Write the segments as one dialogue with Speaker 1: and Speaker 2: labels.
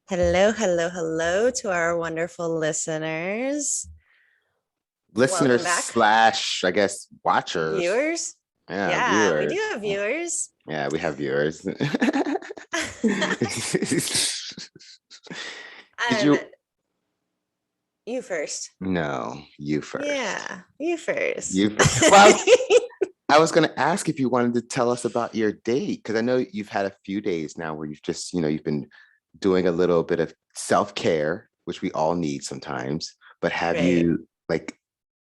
Speaker 1: Hello, hello, hello to our wonderful listeners. Welcome
Speaker 2: Listeners
Speaker 1: back,
Speaker 2: slash, I guess, watchers.
Speaker 1: viewers.
Speaker 2: Yeah,
Speaker 1: Yeah, we do
Speaker 2: viewers.
Speaker 1: have viewers.
Speaker 2: Yeah, we have viewers. Did
Speaker 1: um,
Speaker 2: you?
Speaker 1: you first.
Speaker 2: No, you first.
Speaker 1: Yeah, you first.
Speaker 2: You. Well, I was going to ask if you wanted to tell us about your date because I know you've had a few days now where you've just, you've been doing a little bit of self care, which we all need sometimes. But have
Speaker 1: Right.
Speaker 2: you like?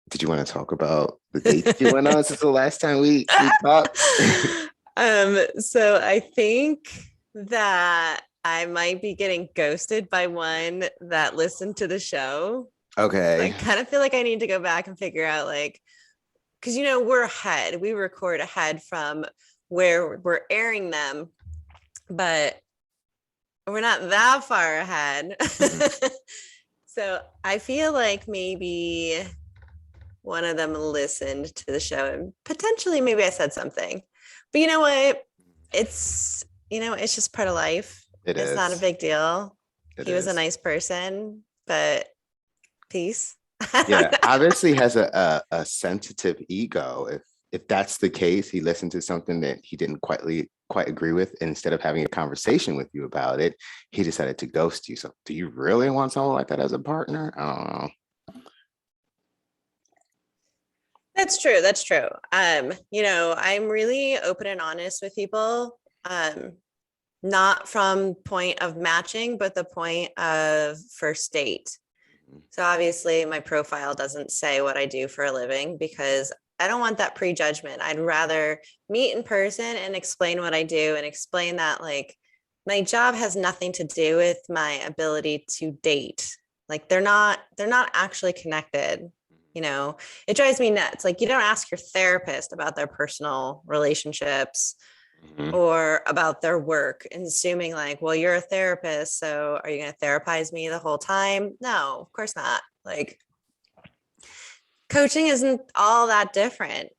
Speaker 2: Did you want to talk about the date you went on since the last time we talked?
Speaker 1: So I think that I might be getting ghosted by one that listened to the show. So I
Speaker 2: Okay.
Speaker 1: kind of feel like I need to go back and figure out because we're ahead. We record ahead from where we're airing them, but we're not that far ahead.
Speaker 2: Mhm.
Speaker 1: So I feel like maybe one of them listened to the show and potentially maybe I said something. But you know what? It's just part of life.
Speaker 2: It
Speaker 1: It's not a
Speaker 2: is.
Speaker 1: big deal.
Speaker 2: It
Speaker 1: He was a
Speaker 2: is.
Speaker 1: nice person, but peace.
Speaker 2: Yeah, obviously has a sensitive ego. If that's the case, he listened to something that he didn't quite agree with, and instead of having a conversation with you about it, he decided to ghost you. So, do you really want someone like that as a partner? I don't know.
Speaker 1: That's true. That's true. I'm really open and honest with people. Not from point of matching, but the point of first date. So obviously my profile doesn't say what I do for a living because I don't want that prejudgment. I'd rather meet in person and explain what I do and explain that my job has nothing to do with my ability to date. Like they're not actually connected. You know, it drives me nuts. Like you don't ask your therapist about their personal relationships
Speaker 2: Mhm.
Speaker 1: or about their work and assuming like, well, you're a therapist, so are you going to therapize me the whole time? No, of course not. Like coaching isn't all that different.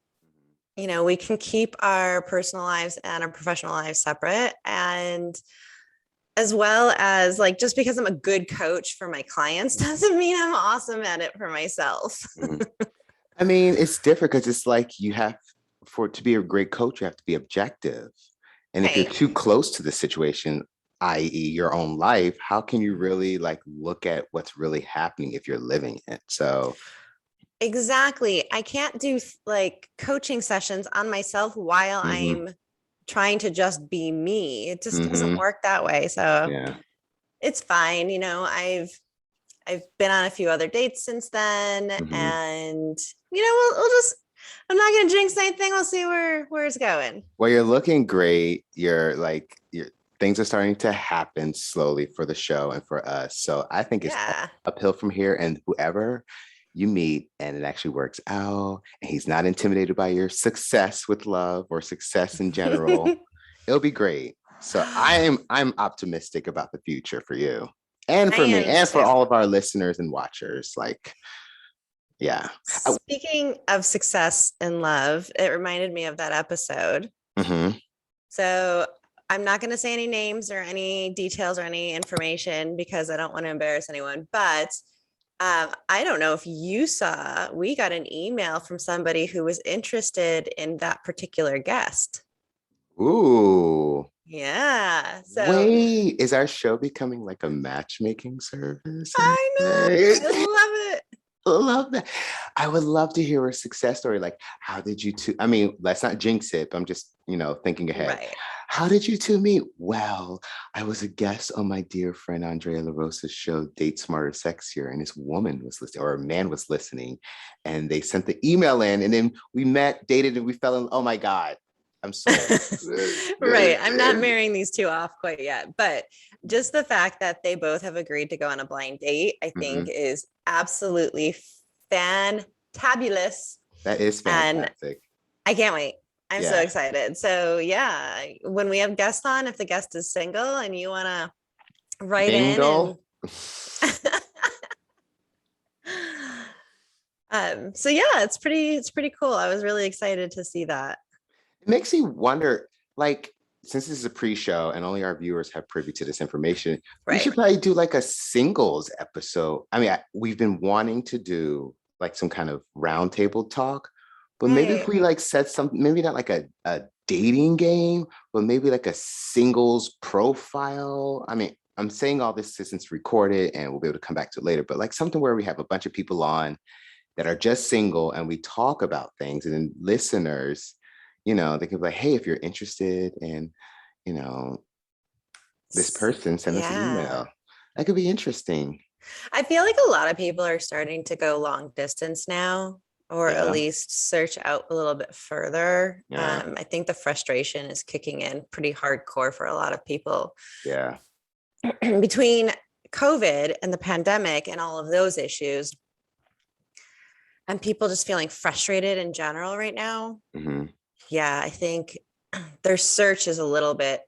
Speaker 1: We can keep our personal lives and our professional lives separate, and as well as like just because I'm a good coach for my clients doesn't mean I'm awesome at it for myself.
Speaker 2: Mhm. I mean, it's different because it's like you have for to be a great coach, you have to be objective. And if you're
Speaker 1: Right.
Speaker 2: too close to the situation, i.e., your own life, how can you really like look at what's really happening if you're living it? So,
Speaker 1: Exactly. I can't do like coaching sessions on myself while
Speaker 2: hmm
Speaker 1: I'm trying to just be me. It just doesn't
Speaker 2: hmm
Speaker 1: work that way. So
Speaker 2: yeah.
Speaker 1: it's fine. I've been on a few other dates since then,
Speaker 2: hmm
Speaker 1: and we'll just. I'm not gonna jinx anything. We'll see where it's going.
Speaker 2: Well, you're looking great. You're things are starting to happen slowly for the show and for us. So I think it's all
Speaker 1: Yeah.
Speaker 2: uphill from here. And whoever you meet and it actually works out, and he's not intimidated by your success with love or success in general, it'll be great. So I'm optimistic about the future for you and
Speaker 1: I
Speaker 2: for me
Speaker 1: am
Speaker 2: and for
Speaker 1: too.
Speaker 2: all of our listeners and watchers. Like, yeah.
Speaker 1: Speaking of success and love, it reminded me of that episode.
Speaker 2: Mhm.
Speaker 1: So I'm not going to say any names or any details or any information because I don't want to embarrass anyone. But I don't know if you saw, we got an email from somebody who was interested in that particular guest.
Speaker 2: Ooh.
Speaker 1: Yeah. So
Speaker 2: Wait, is our show becoming like a matchmaking service?
Speaker 1: I know. I
Speaker 2: I
Speaker 1: love it.
Speaker 2: love that. I would love to hear a success story. Like, how did you two? I mean, let's not jinx it. But I'm just, thinking ahead.
Speaker 1: Right.
Speaker 2: How did you two meet? Well, I was a guest on my dear friend Andrea LaRosa's show, Date Smarter Sexier, and this woman was listening, or a man was listening, and they sent the email in, and then we met, dated, and we fell in. Oh my God, I'm sold.
Speaker 1: Right. I'm not marrying these two off quite yet, but just the fact that they both have agreed to go on a blind date, I think
Speaker 2: Mhm.
Speaker 1: is absolutely fantabulous.
Speaker 2: That is
Speaker 1: And
Speaker 2: fantastic.
Speaker 1: I can't wait. I'm so
Speaker 2: Yeah.
Speaker 1: excited. So yeah, when we have guests on, if the guest is single and you want to write in and
Speaker 2: Mingle.
Speaker 1: so yeah, it's pretty cool. I was really excited to see that.
Speaker 2: It makes me wonder, like, since this is a pre-show and only our viewers have privy to this information, we
Speaker 1: Right.
Speaker 2: should probably do like a singles episode. I mean, we've been wanting to do like some kind of roundtable talk, but maybe if
Speaker 1: Right.
Speaker 2: we like set something, maybe not like a dating game, but maybe like a singles profile. I mean, I'm saying all this since it's recorded and we'll be able to come back to it later, but like something where we have a bunch of people on that are just single and we talk about things, and then listeners, they can be like, hey, if you're interested in, you know, this person, send us an
Speaker 1: Yeah.
Speaker 2: email. That could be interesting.
Speaker 1: I feel like a lot of people are starting to go long distance now, or at
Speaker 2: Yeah.
Speaker 1: least search out a little bit further.
Speaker 2: Yeah.
Speaker 1: I think the frustration is kicking in pretty hardcore for a lot of people
Speaker 2: Yeah.
Speaker 1: between COVID and the pandemic and all of those issues, and people just feeling frustrated in general right now.
Speaker 2: Hmm.
Speaker 1: Yeah, I think their search is a little bit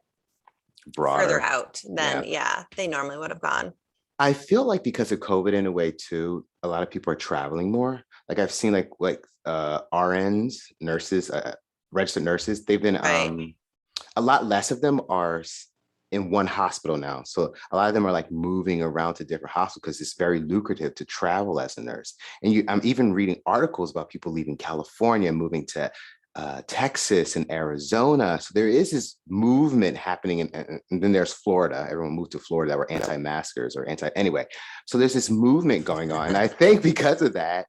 Speaker 1: further
Speaker 2: Broader.
Speaker 1: out
Speaker 2: Yeah.
Speaker 1: than, yeah, they normally would have gone.
Speaker 2: I feel like because of COVID in a way too, a lot of people are traveling more. Like I've seen like RNs, nurses, registered nurses, they've been
Speaker 1: Right.
Speaker 2: a lot less of them are in one hospital now. So a lot of them are like moving around to different hospitals because it's very lucrative to travel as a nurse. And I'm even reading articles about people leaving California, moving to Texas and Arizona. So there is this movement happening. And then there's Florida. Everyone moved to Florida that were anti-maskers or anyway. So there's this movement going on. And I think because of that,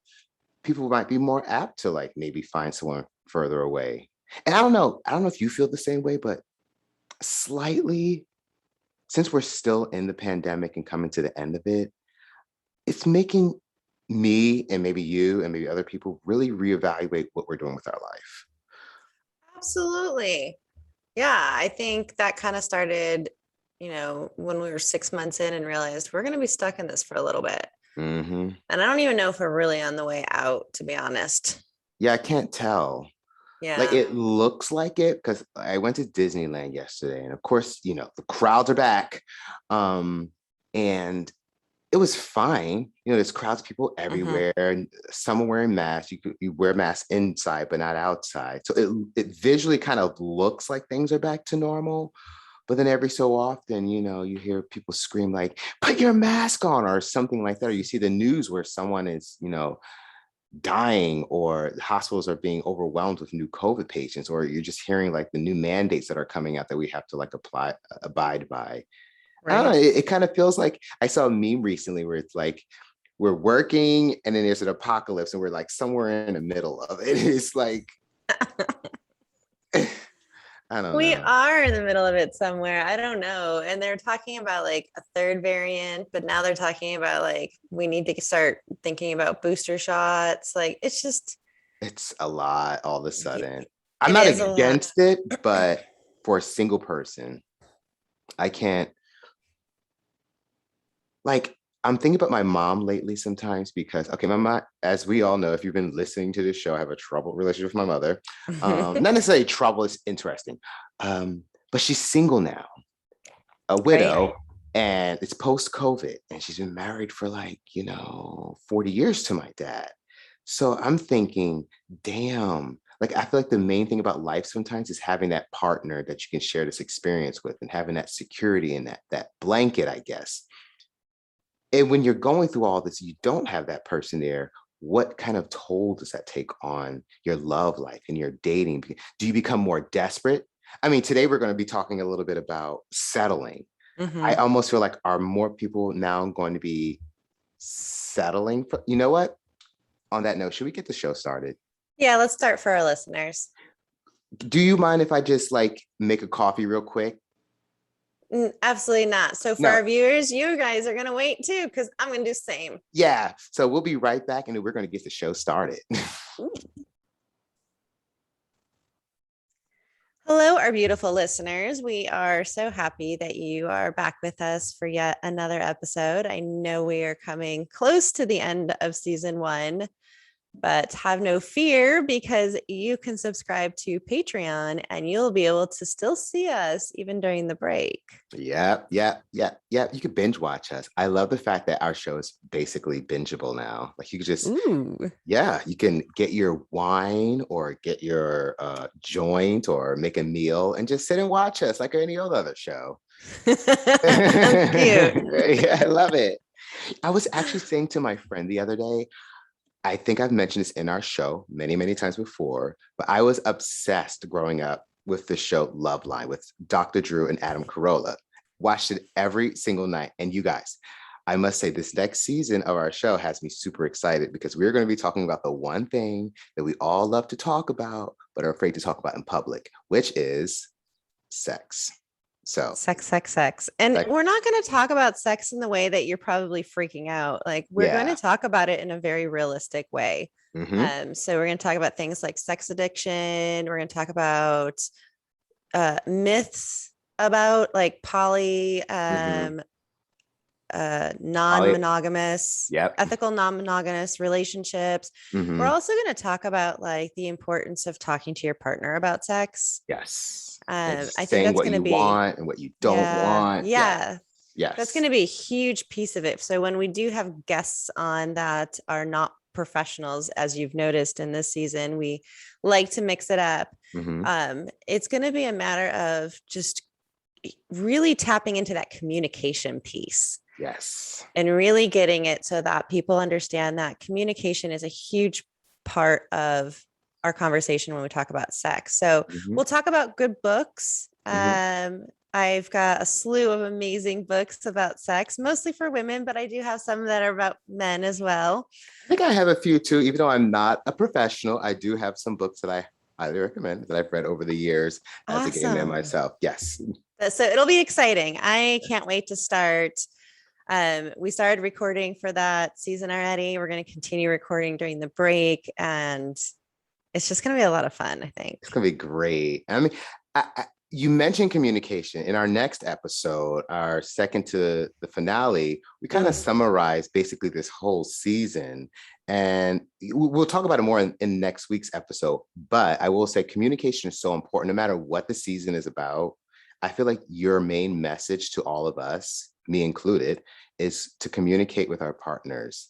Speaker 2: people might be more apt to like maybe find someone further away. And I don't know. I don't know if you feel the same way, but slightly, since we're still in the pandemic and coming to the end of it, it's making me and maybe you and maybe other people really reevaluate what we're doing with our life.
Speaker 1: Absolutely. Yeah, I think that kind of started, when we were 6 months in and realized we're going to be stuck in this for a little bit.
Speaker 2: Hmm.
Speaker 1: And I don't even know if we're really on the way out, to be honest.
Speaker 2: Yeah, I can't tell. Like
Speaker 1: Yeah.
Speaker 2: it looks like it because I went to Disneyland yesterday, and of course, the crowds are back. And it was fine. There's crowds of people
Speaker 1: Hmm.
Speaker 2: everywhere, and some are wearing masks. You wear masks inside, but not outside. So it visually kind of looks like things are back to normal. But then every so often, you hear people scream like, put your mask on, or something like that. Or you see the news where someone is, dying, or hospitals are being overwhelmed with new COVID patients, or you're just hearing like the new mandates that are coming out that we have to like abide by. I don't know.
Speaker 1: Right.
Speaker 2: It kind of feels like I saw a meme recently where it's like we're working and then there's an apocalypse and we're like somewhere in the middle of it. It's like, I don't
Speaker 1: We
Speaker 2: know.
Speaker 1: are in the middle of it somewhere. I don't know. And they're talking about like a third variant, but now they're talking about like we need to start thinking about booster shots. Like it's just,
Speaker 2: It's a lot all of a
Speaker 1: it
Speaker 2: sudden. I'm not
Speaker 1: is a lot.
Speaker 2: against it, but for a single person, I can't. Like, I'm thinking about my mom lately sometimes because, okay, my mom, as we all know, if you've been listening to this show, I have a troubled relationship with my mother. Not necessarily trouble, it's interesting. But she's single now, a
Speaker 1: Right.
Speaker 2: widow, and it's post COVID, and she's been married for like, 40 years to my dad. So I'm thinking, damn, like I feel like the main thing about life sometimes is having that partner that you can share this experience with and having that security and that blanket, I guess. And when you're going through all this, you don't have that person there. What kind of toll does that take on your love life and your dating? Do you become more desperate? I mean, today we're going to be talking a little bit about settling. I
Speaker 1: Hmm.
Speaker 2: almost feel like are more people now going to be settling for, you know what? On that note, should we get the show started?
Speaker 1: Yeah, let's start for our listeners.
Speaker 2: Do you mind if I just like make a coffee real quick?
Speaker 1: Absolutely not. So for
Speaker 2: No.
Speaker 1: our viewers, you guys are going to wait too, because I'm going to do the same.
Speaker 2: Yeah. So we'll be right back and we're going to get the show started.
Speaker 1: Hello, our beautiful listeners. We are so happy that you are back with us for yet another episode. I know we are coming close to the end of season one, But have no fear because you can subscribe to Patreon and you'll be able to still see us even during the break.
Speaker 2: Yeah. You could binge watch us. I love the fact that our show is basically bingeable now. Like you could just,
Speaker 1: Ooh.
Speaker 2: yeah, you can get your wine or get your joint or make a meal and just sit and watch us like any other show.
Speaker 1: Cute.
Speaker 2: Yeah, I love it. I was actually saying to my friend the other day, I think I've mentioned this in our show many, many times before, but I was obsessed growing up with the show Love Line with Dr. Drew and Adam Carolla. Watched it every single night. And you guys, I must say, this next season of our show has me super excited because we're going to be talking about the one thing that we all love to talk about, but are afraid to talk about in public, which is sex. So,
Speaker 1: Sex. And
Speaker 2: like,
Speaker 1: we're not going to talk about sex in the way that you're probably freaking out. Like, we're going to
Speaker 2: yeah.
Speaker 1: talk about it in a very realistic way.
Speaker 2: Mm-hmm.
Speaker 1: So we're going to talk about things like sex addiction. We're going to talk about myths about like
Speaker 2: Mm-hmm.
Speaker 1: non-monogamous,
Speaker 2: Yep.
Speaker 1: ethical non-monogamous relationships. We're
Speaker 2: Mm-hmm.
Speaker 1: also going to talk about like the importance of talking to your partner about sex.
Speaker 2: Yes. And
Speaker 1: I think
Speaker 2: saying
Speaker 1: that's
Speaker 2: what
Speaker 1: going to
Speaker 2: you
Speaker 1: be,
Speaker 2: want and what you don't want. Yeah.
Speaker 1: yeah, that's
Speaker 2: Yes.
Speaker 1: going to be a huge piece of it. So when we do have guests on that are not professionals, as you've noticed in this season, we like to mix it up.
Speaker 2: Mm-hmm.
Speaker 1: It's going to be a matter of just really tapping into that communication piece
Speaker 2: Yes.
Speaker 1: and really getting it so that people understand that communication is a huge part of our conversation when we talk about sex. So
Speaker 2: Mm-hmm.
Speaker 1: we'll talk about good books.
Speaker 2: Mm-hmm.
Speaker 1: I've got a slew of amazing books about sex, mostly for women, but I do have some that are about men as well.
Speaker 2: I think I have a few too, even though I'm not a professional. I do have some books that I highly recommend that I've read over the years as a gay man
Speaker 1: Awesome.
Speaker 2: myself. Yes.
Speaker 1: So it'll be exciting. I can't wait to start. We started recording for that season already. We're going to continue recording during the break, and it's just going to be a lot of fun, I think.
Speaker 2: It's gonna be great. I mean, you mentioned communication in our next episode, our second to the finale. We kind of summarize basically this whole season, and we'll talk about it more in next week's episode. But I will say, communication is so important, no matter what the season is about. I feel like your main message to all of us, me included, is to communicate with our partners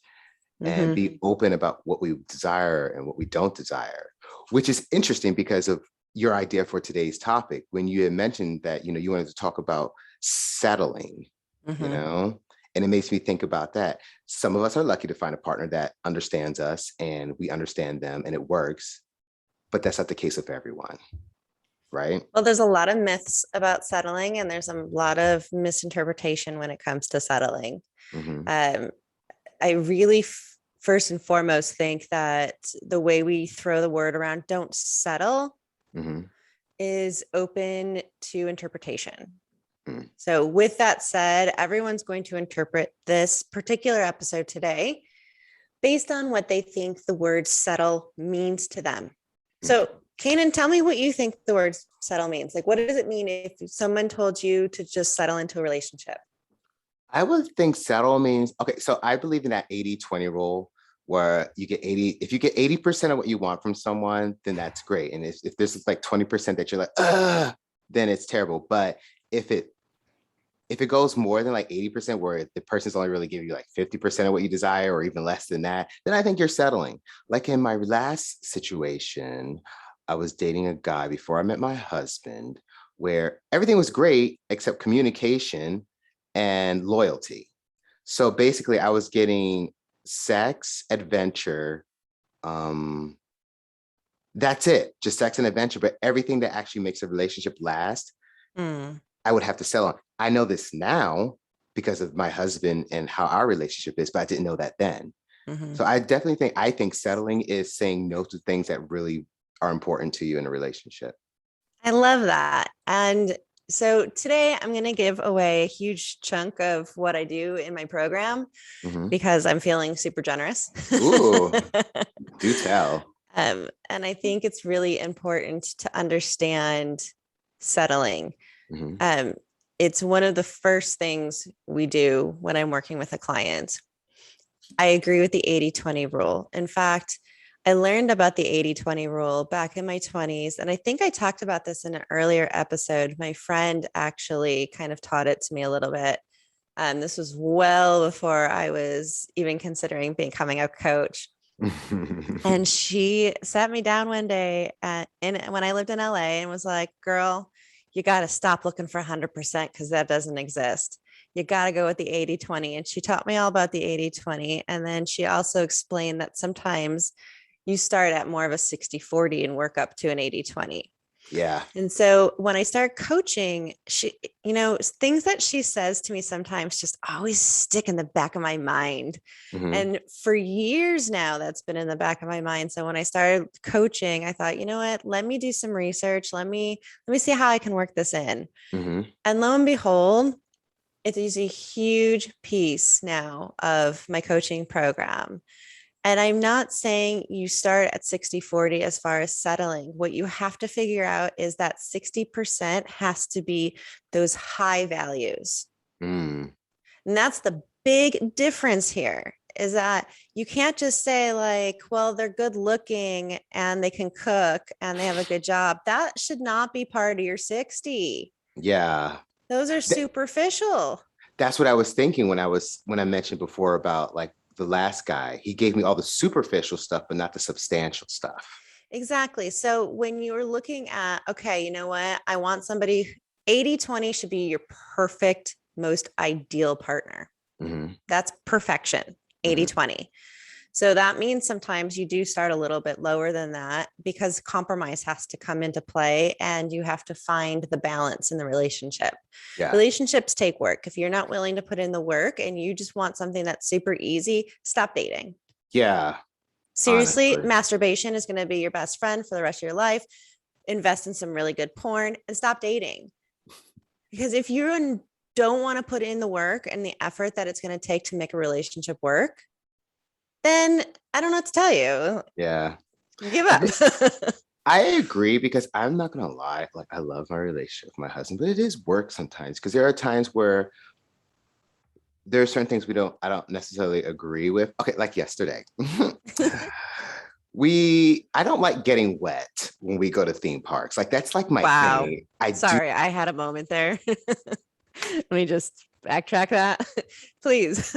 Speaker 2: and
Speaker 1: Mm-hmm.
Speaker 2: be open about what we desire and what we don't desire, which is interesting because of your idea for today's topic. When you had mentioned that, you wanted to talk about settling,
Speaker 1: Mm-hmm.
Speaker 2: and it makes me think about that. Some of us are lucky to find a partner that understands us and we understand them and it works, but that's not the case with everyone, right?
Speaker 1: Well, there's a lot of myths about settling, and there's a lot of misinterpretation when it comes to settling.
Speaker 2: Mm-hmm.
Speaker 1: Um, I really, first and foremost, think that the way we throw the word around, don't settle,
Speaker 2: Mm-hmm.
Speaker 1: is open to interpretation.
Speaker 2: Mm-hmm.
Speaker 1: So, with that said, everyone's going to interpret this particular episode today based on what they think the word settle means to them. So, Kanan, tell me what you think the word settle means. Like, what does it mean if someone told you to just settle into a relationship?
Speaker 2: I would think settle means, okay, so I believe in that 80-20 rule where you get 80, if you get 80% of what you want from someone, then that's great. And if there's like 20% that you're like, then it's terrible. But if it goes more than like 80% where the person's only really giving you like 50% of what you desire or even less than that, then I think you're settling. Like in my last situation, I was dating a guy before I met my husband where everything was great except communication and loyalty. So basically I was getting sex, adventure, that's it, just sex and adventure, but everything that actually makes a relationship last, I would have to sell on. I know this now because of my husband and how our relationship is, but I didn't know that then.
Speaker 1: Mm-hmm.
Speaker 2: So I definitely think settling is saying no to things that really are important to you in a relationship.
Speaker 1: I love that. And so today I'm going to give away a huge chunk of what I do in my program
Speaker 2: Mm-hmm.
Speaker 1: because I'm feeling super generous.
Speaker 2: Ooh, do tell.
Speaker 1: And I think it's really important to understand settling.
Speaker 2: Mm-hmm.
Speaker 1: It's one of the first things we do when I'm working with a client. I agree with the 80-20 rule. In fact, I learned about the 80-20 rule back in my 20s. And I think I talked about this in an earlier episode. My friend actually kind of taught it to me a little bit. This was well before I was even considering becoming a coach. And she sat me down one day when I lived in LA and was like, girl, you got to stop looking for 100% because that doesn't exist. You got to go with the 80-20. And she taught me all about the 80-20. And then she also explained that sometimes you start at more of a 60-40 and work up to an 80-20.
Speaker 2: Yeah.
Speaker 1: And so when I start coaching, things that she says to me sometimes just always stick in the back of my mind.
Speaker 2: Mhm.
Speaker 1: And for years now, that's been in the back of my mind. So when I started coaching, I thought, you know what, let me do some research. Let me see how I can work this in.
Speaker 2: Mhm.
Speaker 1: And lo and behold, it is a huge piece now of my coaching program. And I'm not saying you start at 60-40 as far as settling. What you have to figure out is that 60% has to be those high values.
Speaker 2: Mm.
Speaker 1: And that's the big difference here is that you can't just say, like, well, they're good looking and they can cook and they have a good job. That should not be part of your 60.
Speaker 2: Yeah.
Speaker 1: Those are
Speaker 2: Th-
Speaker 1: superficial.
Speaker 2: that's what I was thinking when I mentioned before about like the last guy. He gave me all the superficial stuff, but not the substantial stuff.
Speaker 1: Exactly. So when you're looking at, okay, you know what? I want somebody, 80-20 should be your perfect, most ideal partner.
Speaker 2: Mm-hmm.
Speaker 1: That's perfection,
Speaker 2: Mm-hmm.
Speaker 1: 80-20. So that means sometimes you do start a little bit lower than that because compromise has to come into play and you have to find the balance in the relationship.
Speaker 2: Yeah.
Speaker 1: Relationships take work. If you're not willing to put in the work and you just want something that's super easy, stop dating.
Speaker 2: Yeah.
Speaker 1: Seriously,
Speaker 2: Honestly.
Speaker 1: masturbation is going to be your best friend for the rest of your life. Invest in some really good porn and stop dating. Because if you don't want to put in the work and the effort that it's going to take to make a relationship work, then I don't know what to tell you.
Speaker 2: Yeah.
Speaker 1: Give up.
Speaker 2: I agree because I'm not gonna lie, like I love my relationship with my husband, but it is work sometimes because there are times where there are certain things I don't necessarily agree with. Okay, like yesterday. I don't like getting wet when we go to theme parks. Like that's like my
Speaker 1: Wow.
Speaker 2: thing. I do.
Speaker 1: Sorry, I had a moment there. Let me just backtrack that, please.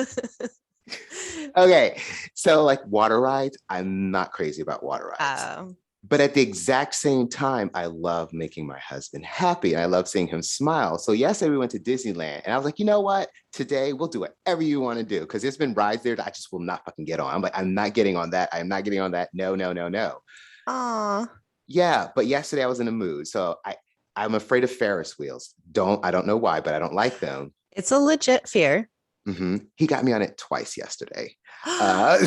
Speaker 2: Okay. So like water rides, I'm not crazy about water rides.
Speaker 1: Oh,
Speaker 2: But at the exact same time, I love making my husband happy and I love seeing him smile. So yesterday we went to Disneyland and I was like, you know what? Today we'll do whatever you want to do because there's been rides there that I just will not fucking get on. I'm like, I'm not getting on that. I'm not getting on that. No, no, no, no.
Speaker 1: aw.
Speaker 2: Yeah, but yesterday I was in a mood. I'm afraid of Ferris wheels. I don't know why, but I don't like them.
Speaker 1: It's a legit fear.
Speaker 2: He got me on it twice yesterday. Uh,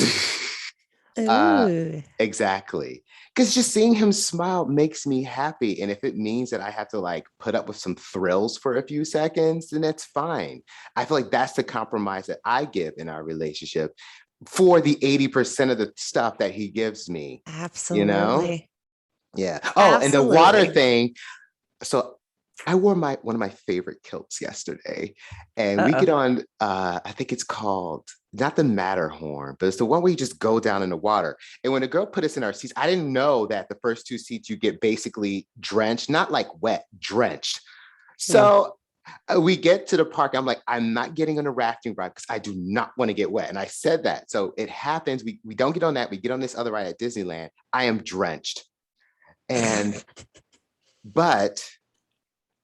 Speaker 2: uh,
Speaker 1: Ooh.
Speaker 2: exactly. Because just seeing him smile makes me happy. And if it means that I have to like put up with some thrills for a few seconds, then that's fine. I feel like that's the compromise that I give in our relationship for the 80% of the stuff that he gives me, you know?
Speaker 1: Absolutely.
Speaker 2: Yeah. Oh, and the water
Speaker 1: Absolutely.
Speaker 2: thing. So I wore one of my favorite kilts yesterday, and we
Speaker 1: Uh-oh.
Speaker 2: get on. I think it's called not the Matterhorn, but it's the one where you just go down in the water. And when the girl put us in our seats, I didn't know that the first two seats you get basically drenched, not like wet, drenched.
Speaker 1: Hmm.
Speaker 2: So we get to the park. I'm like, I'm not getting on a rafting ride because I do not want to get wet. And I said that. So it happens. We don't get on that. We get on this other ride at Disneyland. I am drenched, and but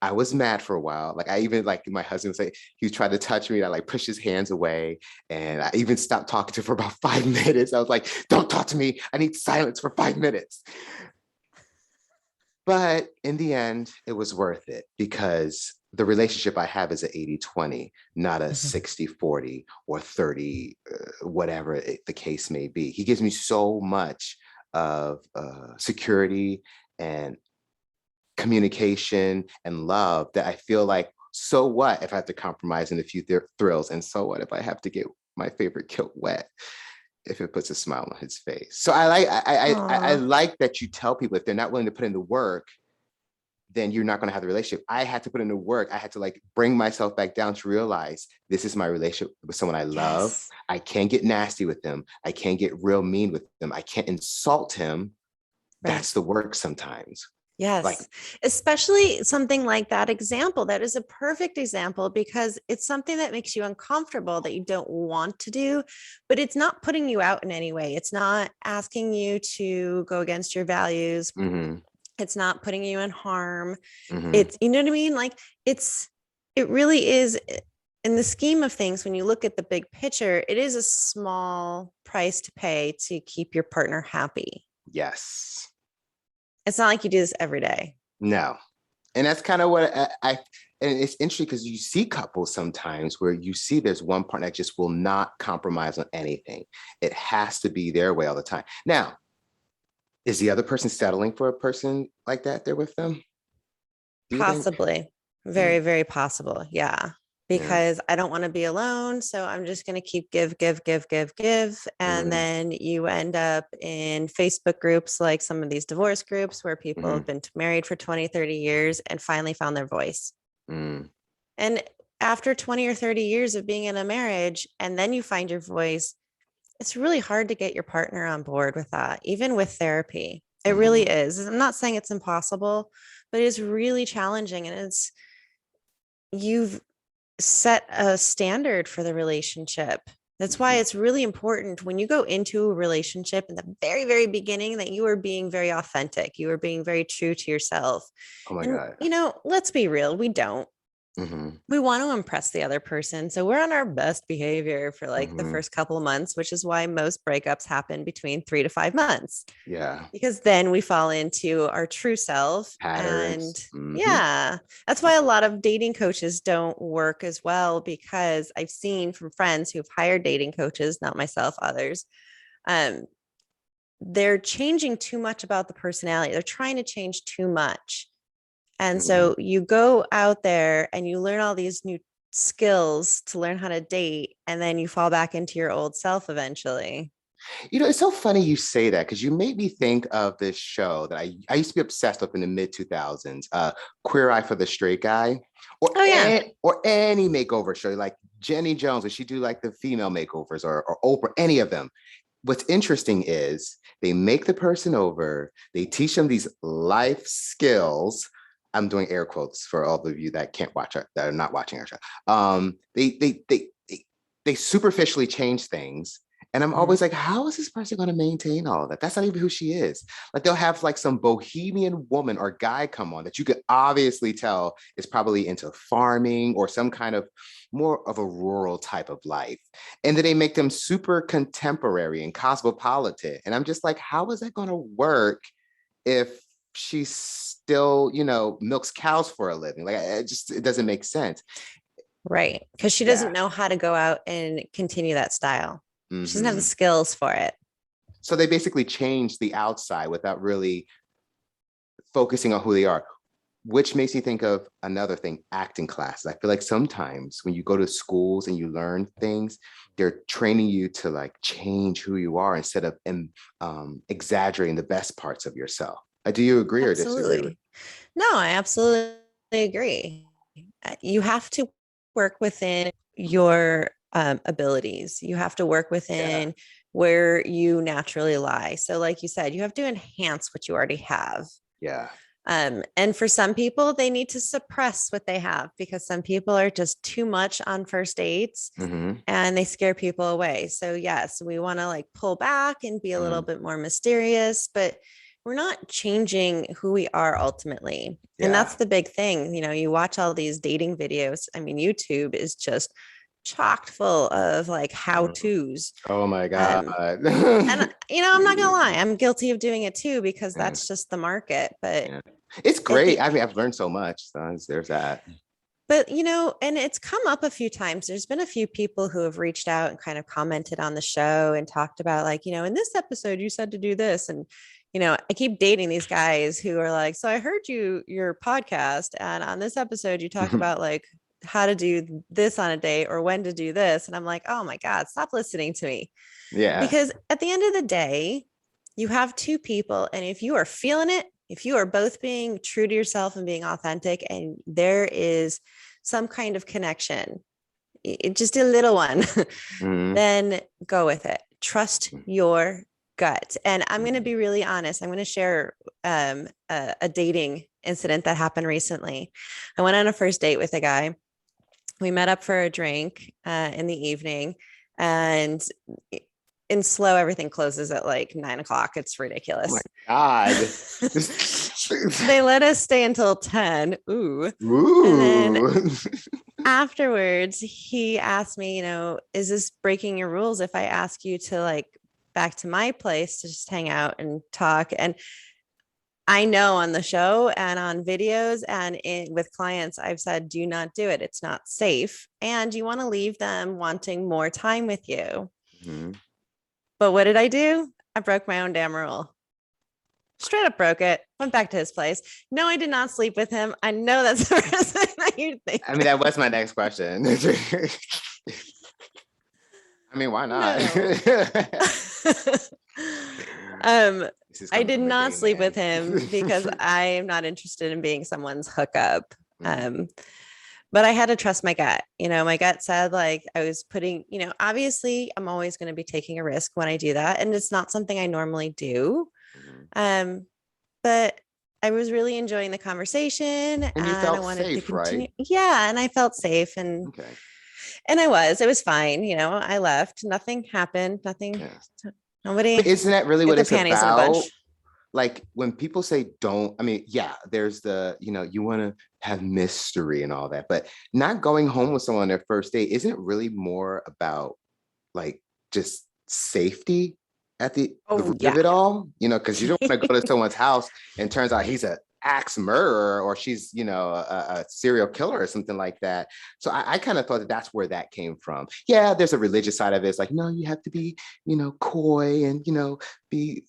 Speaker 2: I was mad for a while. Like I even like my husband was like, he tried to touch me. And I like pushed his hands away. And I even stopped talking to him for about 5 minutes. I was like, don't talk to me. I need silence for 5 minutes. But in the end, it was worth it because the relationship I have is an 80-20, not a
Speaker 1: Mhm.
Speaker 2: 60-40 or 30, whatever the case may be. He gives me so much of security and communication and love that I feel like, so what if I have to compromise in a few thrills? And so what if I have to get my favorite kilt wet? If it puts a smile on his face. So I
Speaker 1: Aw.
Speaker 2: like that you tell people if they're not willing to put in the work, then you're not going to have the relationship. I had to put in the work. I had to like bring myself back down to realize this is my relationship with someone I love.
Speaker 1: Yes.
Speaker 2: I can't get nasty with them. I can't get real mean with them. I can't insult him.
Speaker 1: Right.
Speaker 2: That's the work sometimes. Like,
Speaker 1: Yes, especially something like that example. That is a perfect example because it's something that makes you uncomfortable that you don't want to do, but it's not putting you out in any way. It's not asking you to go against your values.
Speaker 2: mm-hmm,
Speaker 1: It's not putting you in harm.
Speaker 2: mm-hmm,
Speaker 1: It's, you know what I mean? Like it really is in the scheme of things, when you look at the big picture, it is a small price to pay to keep your partner happy.
Speaker 2: yes.
Speaker 1: It's not like you do this every day.
Speaker 2: No. And that's kind of what and it's interesting because you see couples sometimes where you see there's one partner that just will not compromise on anything. It has to be their way all the time. Now, is the other person settling for a person like that there with them? Do you think?
Speaker 1: Possibly. Very,
Speaker 2: Mm,
Speaker 1: very possible. Yeah.
Speaker 2: yeah.
Speaker 1: Because I don't want to be alone. So I'm just going to keep give, give, give, give, give. And
Speaker 2: Mm,
Speaker 1: then you end up in Facebook groups like some of these divorce groups where people
Speaker 2: mm,
Speaker 1: have been married for 20, 30 years and finally found their voice.
Speaker 2: mm,
Speaker 1: And after 20 or 30 years of being in a marriage, and then you find your voice, it's really hard to get your partner on board with that, even with therapy. It really
Speaker 2: mm.
Speaker 1: is. I'm not saying it's impossible, but it's really challenging. And you've set a standard for the relationship. That's why
Speaker 2: Mhm.
Speaker 1: it's really important when you go into a relationship in the very, very beginning that you are being very authentic. You are being very true to yourself.
Speaker 2: Oh my
Speaker 1: And,
Speaker 2: God.
Speaker 1: let's be real, we don't.
Speaker 2: Hmm.
Speaker 1: We want to impress the other person. So we're on our best behavior for like the
Speaker 2: Hmm.
Speaker 1: first couple of months, which is why most breakups happen between 3 to 5 months,
Speaker 2: Yeah.
Speaker 1: because then we fall into our true self. And
Speaker 2: Patterns. Hmm.
Speaker 1: yeah, that's why a lot of dating coaches don't work as well, because I've seen from friends who've hired dating coaches, not myself, others, um, they're changing too much about the personality. They're trying to change too much. And
Speaker 2: Hmm.
Speaker 1: so you go out there and you learn all these new skills to learn how to date, and then you fall back into your old self eventually.
Speaker 2: It's so funny you say that because you made me think of this show that I used to be obsessed with in the mid 2000s, Queer Eye for the Straight Guy,
Speaker 1: Oh, yeah.
Speaker 2: or any makeover show like Jenny Jones, would she do like the female makeovers, or Oprah, any of them. What's interesting is they make the person over, they teach them these life skills. I'm doing air quotes for all of you that can't watch that are not watching our show. They superficially change things. And I'm
Speaker 1: Mhm.
Speaker 2: always like, how is this person going to maintain all of that? That's not even who she is. Like they'll have like some bohemian woman or guy come on that you could obviously tell is probably into farming or some kind of more of a rural type of life. And then they make them super contemporary and cosmopolitan. And I'm just like, how is that going to work if she still, milks cows for a living? Like, it doesn't make sense.
Speaker 1: Right. Because she doesn't
Speaker 2: Yeah.
Speaker 1: know how to go out and continue that style. She doesn't have the
Speaker 2: Hmm.
Speaker 1: skills for it.
Speaker 2: So they basically change the outside without really focusing on who they are, which makes me think of another thing, acting classes. I feel like sometimes when you go to schools and you learn things, they're training you to like change who you are instead of exaggerating the best parts of yourself. Do you agree or disagree with?
Speaker 1: Absolutely. No, I absolutely agree. You have to work within your abilities. You have to work
Speaker 2: Yeah,
Speaker 1: within where you naturally lie. So, like you said, you have to enhance what you already have.
Speaker 2: yeah.
Speaker 1: And for some people, they need to suppress what they have because some people are just too much on first dates
Speaker 2: Hmm.
Speaker 1: and they scare people away. So, yes, we want to like pull back and be a little
Speaker 2: Hmm.
Speaker 1: bit more mysterious, but we're not changing who we are ultimately. And that's
Speaker 2: Yeah.
Speaker 1: the big thing. You watch all these dating videos. I mean, YouTube is just chocked full of like how
Speaker 2: Mhm.
Speaker 1: to's.
Speaker 2: Oh my God.
Speaker 1: Um, and I'm not gonna lie, I'm guilty of doing it too because
Speaker 2: Yeah,
Speaker 1: that's just the market. But
Speaker 2: yeah. It's
Speaker 1: at
Speaker 2: great.
Speaker 1: the
Speaker 2: I mean, I've learned so much. So there's that.
Speaker 1: and it's come up a few times. There's been a few people who have reached out and kind of commented on the show and talked about like, in this episode you said to do this. And I keep dating these guys who are like, so I heard your podcast, and on this episode you talked about like how to do this on a date or when to do this. And I'm like, oh my God, stop listening to me.
Speaker 2: Yeah.
Speaker 1: Because at the end of the day, you have two people, and if you are feeling it, if you are both being true to yourself and being authentic, and there is some kind of connection, just a little one,
Speaker 2: Mhm.
Speaker 1: then go with it. Trust
Speaker 2: Mhm.
Speaker 1: your gut. And I'm going to
Speaker 2: Mhm.
Speaker 1: be really honest. I'm going to share a dating incident that happened recently. I went on a first date with a guy. We met up for a drink in the evening, and in slow, everything closes at like 9 o'clock. It's
Speaker 2: Oh my
Speaker 1: ridiculous.
Speaker 2: God.
Speaker 1: They let us stay until 10. Ooh. And then
Speaker 2: Ooh.
Speaker 1: afterwards, he asked me, is this breaking your rules if I ask you to like back to my place to just hang out and talk? And I know on the show and on videos and with clients, I've said, do not do it. It's not safe. And you want to leave them wanting more time with you.
Speaker 2: Mhm.
Speaker 1: But what did I do? I broke my own damn rule. Straight up broke it. Went back to his place. No, I did not sleep with him. I know that's the person that you think.
Speaker 2: I mean, that was my next question. I mean, why not?
Speaker 1: No.
Speaker 2: This is
Speaker 1: I
Speaker 2: coming
Speaker 1: did
Speaker 2: from a
Speaker 1: not
Speaker 2: gay
Speaker 1: sleep with
Speaker 2: man.
Speaker 1: him because I am not interested in being someone's hookup.
Speaker 2: Mhm.
Speaker 1: Um, but I had to trust my gut. My gut said like I was putting, obviously I'm always going to be taking a risk when I do that. And it's not something I normally do.
Speaker 2: Mhm.
Speaker 1: Um, but I was really enjoying the conversation and
Speaker 2: And you
Speaker 1: I
Speaker 2: felt
Speaker 1: wanted to
Speaker 2: safe, right?
Speaker 1: continue. Yeah. And I felt safe
Speaker 2: Okay.
Speaker 1: and it was fine. I left, nothing happened, nothing,
Speaker 2: Yeah.
Speaker 1: nobody
Speaker 2: But isn't that really
Speaker 1: got
Speaker 2: what
Speaker 1: their
Speaker 2: it's
Speaker 1: panties in a
Speaker 2: about?
Speaker 1: bunch.
Speaker 2: Like when people say don't, I mean, yeah, there's you want to have mystery and all that, but not going home with someone on their first date, isn't it really more about like just safety at the
Speaker 1: Oh
Speaker 2: root of
Speaker 1: yeah.
Speaker 2: it all? Because you don't want to go to someone's house and turns out he's a axe murderer or she's, a serial killer or something like that. So I kind of thought that that's where that came from. Yeah, there's a religious side of it. It's like, no, you have to be, coy and, be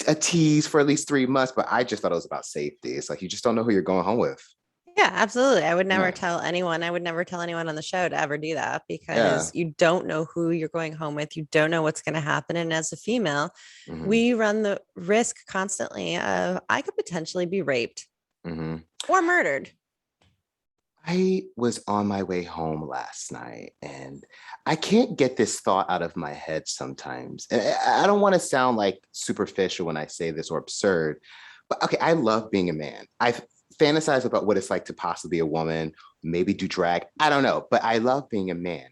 Speaker 2: a tease for at least 3 months. But I just thought it was about safety. It's like, you just don't know who you're going home with.
Speaker 1: Yeah, absolutely. I would never
Speaker 2: Yeah.
Speaker 1: tell anyone. I would never tell anyone on the show to ever do that because
Speaker 2: Yeah.
Speaker 1: you don't know who you're going home with. You don't know what's going to happen. And as a female,
Speaker 2: Hmm.
Speaker 1: we run the risk constantly of I could potentially be raped
Speaker 2: Hmm.
Speaker 1: or murdered.
Speaker 2: I was on my way home last night and I can't get this thought out of my head sometimes. And I don't want to sound like superficial when I say this or absurd, but okay, I love being a man. I fantasize about what it's like to possibly be a woman, maybe do drag. I don't know, but I love being a man.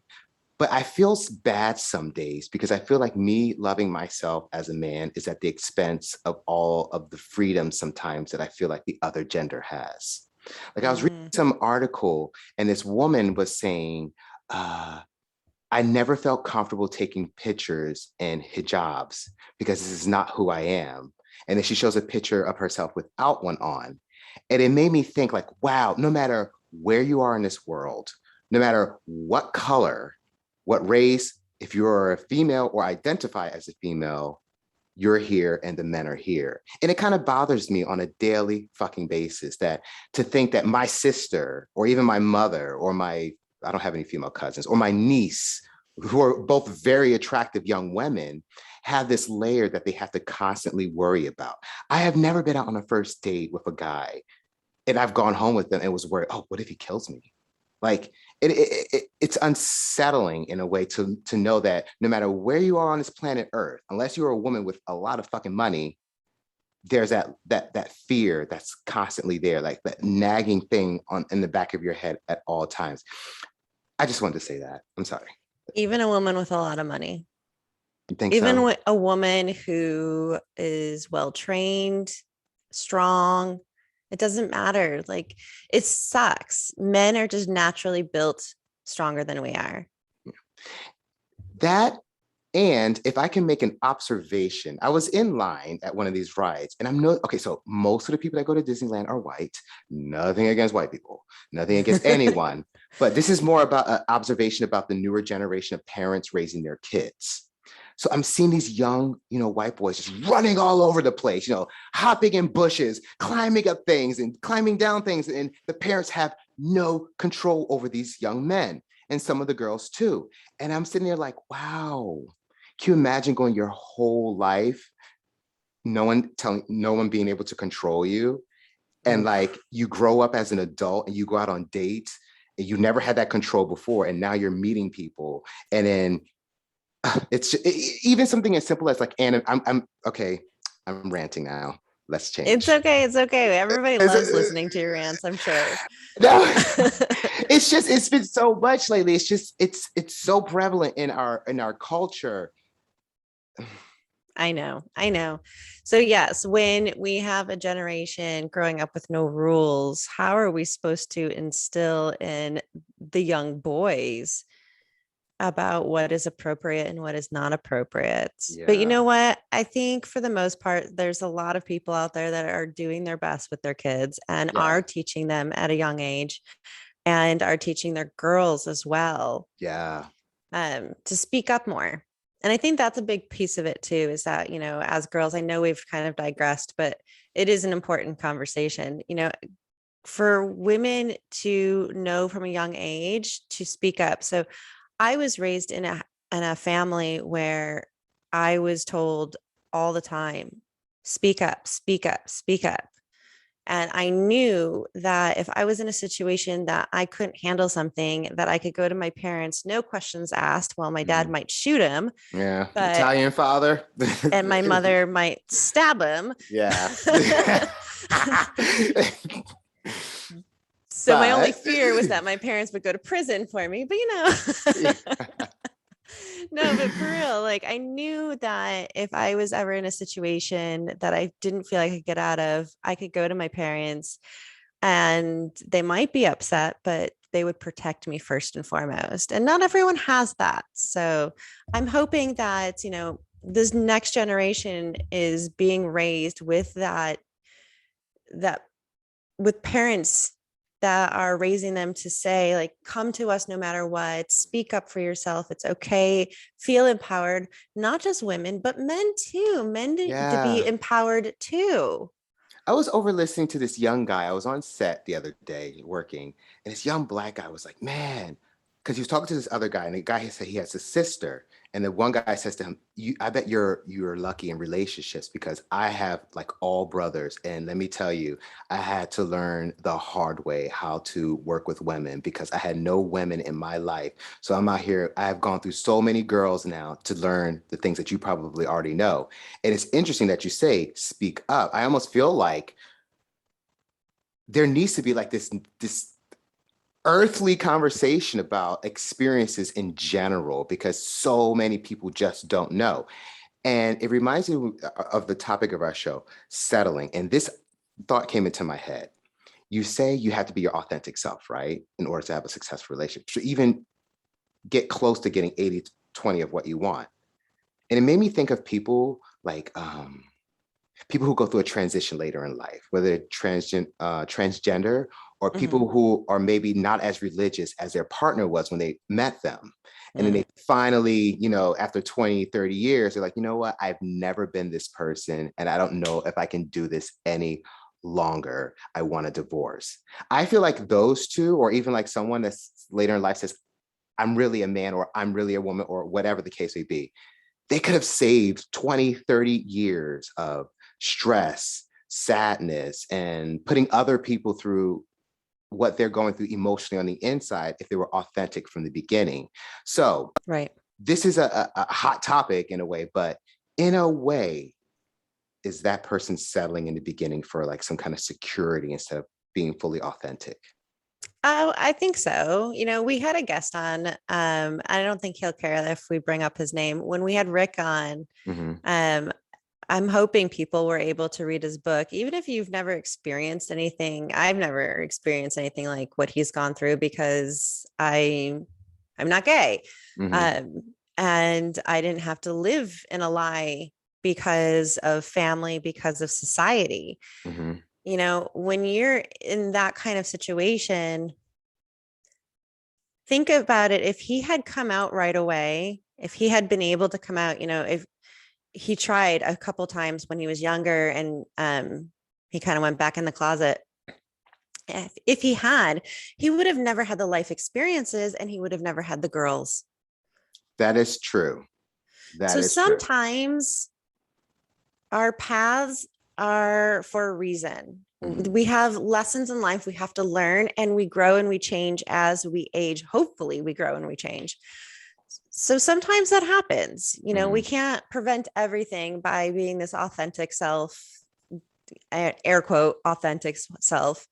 Speaker 2: But I feel bad some days because I feel like me loving myself as a man is at the expense of all of the freedom sometimes that I feel like the other gender has. Like I was reading
Speaker 1: Mm,
Speaker 2: some article and this woman was saying, uh, I never felt comfortable taking pictures in hijabs because this is not who I am. And then she shows a picture of herself without one on. And it made me think like, wow, no matter where you are in this world, no matter what color, what race, if you're a female or identify as a female, you're here and the men are here. And it kind of bothers me on a daily fucking basis that to think that my sister or even my mother or I don't have any female cousins, or my niece, who are both very attractive young women, have this layer that they have to constantly worry about. I have never been out on a first date with a guy and I've gone home with them and was worried, oh, what if he kills me? Like it's unsettling in a way to know that no matter where you are on this planet Earth, unless you're a woman with a lot of fucking money, there's that fear that's constantly there, like that nagging thing on in the back of your head at all times. I just wanted to say that. I'm sorry.
Speaker 1: even a woman with a lot of money,
Speaker 2: You think
Speaker 1: even
Speaker 2: so?
Speaker 1: with a woman who is well trained, strong, it doesn't matter. Like it sucks. Men are just naturally built stronger than we are.
Speaker 2: That and if I can make an observation, I was in line at one of these rides, and I'm no okay. So most of the people that go to Disneyland are white. Nothing against white people, nothing against anyone. But this is more about an observation about the newer generation of parents raising their kids. So I'm seeing these young, white boys just running all over the place, hopping in bushes, climbing up things and climbing down things. And the parents have no control over these young men and some of the girls too. And I'm sitting there like, wow, can you imagine going your whole life no one being able to control you. And
Speaker 1: Oof.
Speaker 2: like you grow up as an adult and you go out on dates and you never had that control before. And now you're meeting people. And then even something as simple as like, and I'm okay. I'm ranting now. Let's
Speaker 1: It's
Speaker 2: change.
Speaker 1: okay. It's okay. Everybody
Speaker 2: Is
Speaker 1: loves
Speaker 2: it-
Speaker 1: listening to your rants, I'm sure.
Speaker 2: no, it's just it's been so much lately. It's just it's so prevalent in our culture.
Speaker 1: I know. I know. So, yes, when we have a generation growing up with no rules, how are we supposed to instill in the young boys about what is appropriate and what is not appropriate? But you
Speaker 2: Yeah,
Speaker 1: know what? I think for the most part, there's a lot of people out there that are doing their best with their kids and
Speaker 2: yeah,
Speaker 1: are teaching them at a young age and are teaching their girls as well,
Speaker 2: yeah,
Speaker 1: to speak up more. And I think that's a big piece of it too, is that, as girls, I know we've kind of digressed, but it is an important conversation, for women to know from a young age to speak up. So I was raised in a family where I was told all the time, speak up, speak up, speak up. And I knew that if I was in a situation that I couldn't handle something, that I could go to my parents, no questions asked. Well, my dad
Speaker 2: mm,
Speaker 1: might shoot him,
Speaker 2: yeah.
Speaker 1: but
Speaker 2: Italian father.
Speaker 1: and my mother might stab him.
Speaker 2: Yeah.
Speaker 1: So my only
Speaker 2: But
Speaker 1: fear was that my parents would go to prison for me. But
Speaker 2: yeah.
Speaker 1: no, but for real, like I knew that if I was ever in a situation that I didn't feel like I could get out of, I could go to my parents and they might be upset, but they would protect me first and foremost. And not everyone has that. So I'm hoping that, this next generation is being raised with that with parents that are raising them to say, like, come to us no matter what, speak up for yourself, it's okay, feel empowered, not just women but men too, men to be
Speaker 2: Yeah.
Speaker 1: empowered too.
Speaker 2: I was over listening to this young guy. I was on set the other day working, and this young black guy was like, man, because he was talking to this other guy, and the guy said he has a sister. And the one guy says to him, I bet you're lucky in relationships because I have like all brothers. And let me tell you, I had to learn the hard way how to work with women because I had no women in my life. So I'm out here, I've gone through so many girls now to learn the things that you probably already know. And it's interesting that you say speak up. I almost feel like there needs to be like this earthly conversation about experiences in general because so many people just don't know. And it reminds me of the topic of our show, settling. And this thought came into my head. You say you have to be your authentic self, right? In order to have a successful relationship, to even get close to getting 80-20 of what you want. And it made me think of people like people who go through a transition later in life, whether they're transgender or
Speaker 1: Mhm.
Speaker 2: people who are maybe not as religious as their partner was when they met them. And then
Speaker 1: Mm.
Speaker 2: they finally, after 20, 30 years, they're like, you know what? I've never been this person. And I don't know if I can do this any longer. I want a divorce. I feel like those two, or even like someone that's later in life says, I'm really a man or I'm really a woman or whatever the case may be, they could have saved 20, 30 years of stress, sadness, and putting other people through what they're going through emotionally on the inside if they were authentic from the beginning. So
Speaker 1: Right.
Speaker 2: this is a hot topic in a way, but in a way, is that person settling in the beginning for like some kind of security instead of being fully authentic?
Speaker 1: Oh, I think so. We had a guest on. I don't think he'll care if we bring up his name. When we had Rick on,
Speaker 2: Mm-hmm.
Speaker 1: um, I'm hoping people were able to read his book, even if you've never experienced anything. I've never experienced anything like what he's gone through because I'm not gay.
Speaker 2: Mm-hmm.
Speaker 1: And I didn't have to live in a lie because of family, because of society.
Speaker 2: Mm-hmm.
Speaker 1: When you're in that kind of situation, think about it. If he had come out right away, if he had been able to come out, if he tried a couple times when he was younger and he kind of went back in the closet. If he had, he would have never had the life experiences and he would have never had the girls.
Speaker 2: That is true. That
Speaker 1: So
Speaker 2: is true.
Speaker 1: sometimes Our paths are for a reason.
Speaker 2: Mhm.
Speaker 1: We have lessons in life we have to learn, and we grow and we change as we age. Hopefully, we grow and we change. So sometimes that happens. We
Speaker 2: Mhm.
Speaker 1: can't prevent everything by being this authentic self, air quote, authentic self,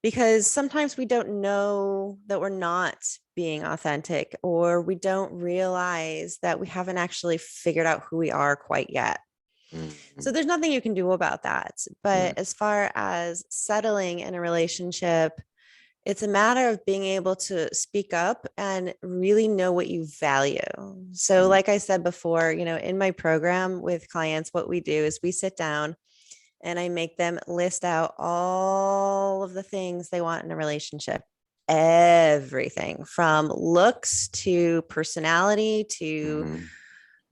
Speaker 1: because sometimes we don't know that we're not being authentic, or we don't realize that we haven't actually figured out who we are quite yet. So
Speaker 2: Mhm.
Speaker 1: there's nothing you can do about that.
Speaker 2: Mhm.
Speaker 1: But as far as settling in a relationship, it's a matter of being able to speak up and really know what you value. So,
Speaker 2: Mhm.
Speaker 1: like I said before, in my program with clients, what we do is we sit down and I make them list out all of the things they want in a relationship. Everything from looks to personality to
Speaker 2: Mhm.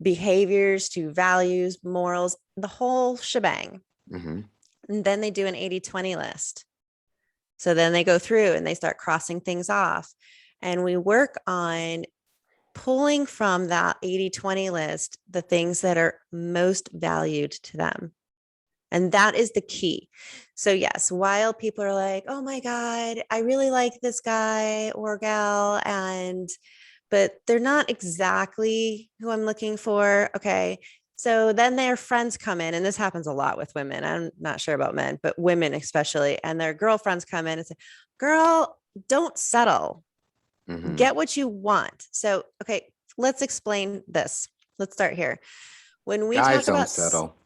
Speaker 1: behaviors to values, morals, the whole shebang.
Speaker 2: Mhm.
Speaker 1: And then they do an 80-20 list. So then they go through and they start crossing things off. And we work on pulling from that 80-20 list the things that are most valued to them. And that is the key. So, yes, while people are like, oh my God, I really like this guy or gal, but they're not exactly who I'm looking for. Okay. So then their friends come in, and this happens a lot with women. I'm not sure about men, but women especially, and their girlfriends come in and say, girl, don't settle,
Speaker 2: Mhm.
Speaker 1: get what you want. So, okay, let's explain this. Let's start here. When we
Speaker 2: Guys
Speaker 1: talk
Speaker 2: don't
Speaker 1: about,
Speaker 2: settle.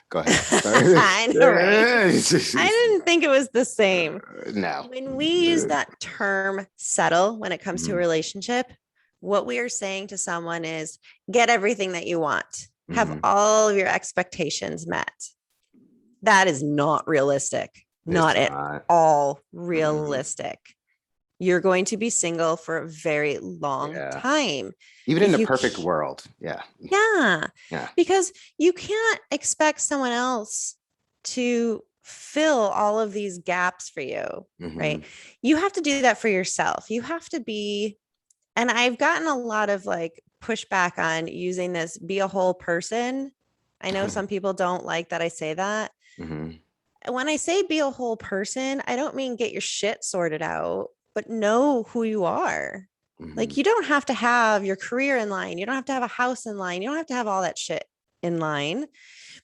Speaker 2: Go ahead. Sorry.
Speaker 1: I know, right? I didn't think it was the same.
Speaker 2: No.
Speaker 1: When we use that term settle when it comes to a
Speaker 2: Mhm.
Speaker 1: relationship, what we are saying to someone is get everything that you want, have
Speaker 2: Mhm.
Speaker 1: all of your expectations met. That is not realistic,
Speaker 2: It's
Speaker 1: not at
Speaker 2: not.
Speaker 1: all
Speaker 2: Mhm.
Speaker 1: realistic. You're going to be single for a very long
Speaker 2: Yeah.
Speaker 1: time.
Speaker 2: Even in
Speaker 1: If
Speaker 2: the
Speaker 1: you,
Speaker 2: perfect world. Yeah.
Speaker 1: yeah,
Speaker 2: Yeah.
Speaker 1: because you can't expect someone else to fill all of these gaps for you, right?
Speaker 2: Mhm.
Speaker 1: You have to do that for yourself. You have to be, and I've gotten a lot of like pushback on using this be a whole person. I know some people don't like that I say that.
Speaker 2: Mhm.
Speaker 1: When I say be a whole person, I don't mean get your shit sorted out, but know who you are. Like,
Speaker 2: Mhm.
Speaker 1: you don't have to have your career in line. You don't have to have a house in line. You don't have to have all that shit in line,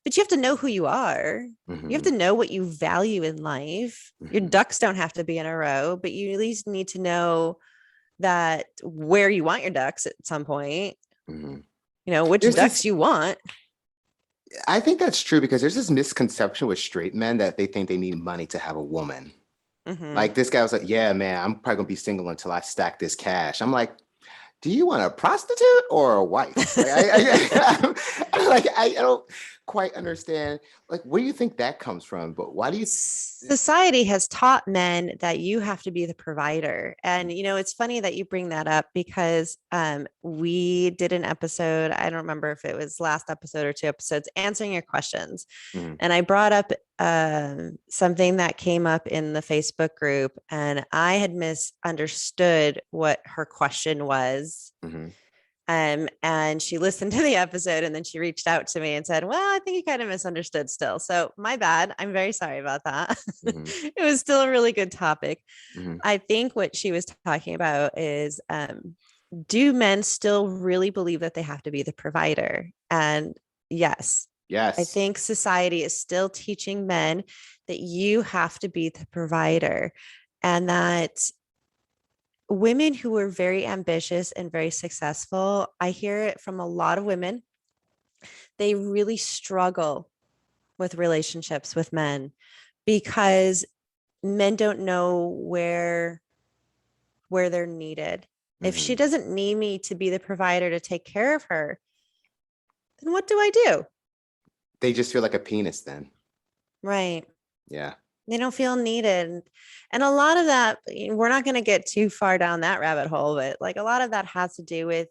Speaker 1: but you have to know who you are. You have
Speaker 2: Mhm.
Speaker 1: to know what you value in life. Your
Speaker 2: Mhm.
Speaker 1: ducks don't have to be in a row, but you at least need to know that where you want your ducks at some point,
Speaker 2: Mhm.
Speaker 1: which
Speaker 2: There's
Speaker 1: ducks
Speaker 2: this,
Speaker 1: you want.
Speaker 2: I think that's true because there's this misconception with straight men that they think they need money to have a woman.
Speaker 1: Mm-hmm.
Speaker 2: Like this guy was like, yeah, man, I'm probably gonna be single until I stack this cash. I'm like, do you want a prostitute or a wife? Like, I don't quite understand. Like, where do you think that comes from? But why do you?
Speaker 1: Society has taught men that you have to be the provider. And, it's funny that you bring that up because we did an episode. I don't remember if it was last episode or two episodes answering your questions.
Speaker 2: Mhm.
Speaker 1: And I brought up something that came up in the Facebook group, and I had misunderstood what her question was.
Speaker 2: Mhm.
Speaker 1: And she listened to the episode, and then she reached out to me and said, well, I think you kind of misunderstood still. So my bad. I'm very sorry about that.
Speaker 2: Mhm.
Speaker 1: It was still a really good topic.
Speaker 2: Mhm.
Speaker 1: I think what she was talking about is do men still really believe that they have to be the provider? And yes, I
Speaker 2: Yes.
Speaker 1: think society is still teaching men that you have to be the provider, and that women who are very ambitious and very successful, I hear it from a lot of women, they really struggle with relationships with men because men don't know where they're needed. If she
Speaker 2: Mhm.
Speaker 1: doesn't need me to be the provider to take care of her, then what do I do?
Speaker 2: They just feel like a penis then.
Speaker 1: Right.
Speaker 2: Yeah.
Speaker 1: They don't feel needed. And a lot of that, we're not going to get too far down that rabbit hole, but like a lot of that has to do with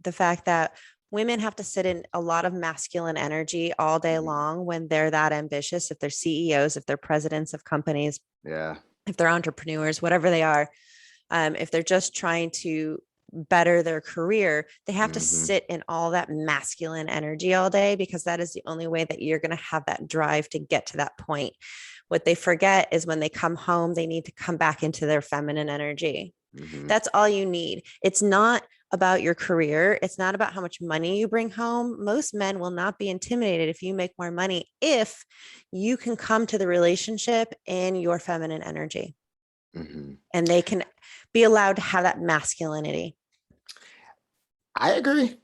Speaker 1: the fact that women have to sit in a lot of masculine energy all day
Speaker 2: Mhm.
Speaker 1: long when they're that ambitious, if they're CEOs, if they're presidents of companies,
Speaker 2: Yeah.
Speaker 1: if they're entrepreneurs, whatever they are, if they're just trying to better their career, they have to
Speaker 2: Mm-hmm.
Speaker 1: sit in all that masculine energy all day, because that is the only way that you're going to have that drive to get to that point. What they forget is when they come home, they need to come back into their feminine energy.
Speaker 2: Mm-hmm.
Speaker 1: That's all you need. It's not about your career. It's not about how much money you bring home. Most men will not be intimidated if you make more money, if you can come to the relationship in your feminine energy,
Speaker 2: Mm-hmm.
Speaker 1: and they can be allowed to have that masculinity.
Speaker 2: I agree.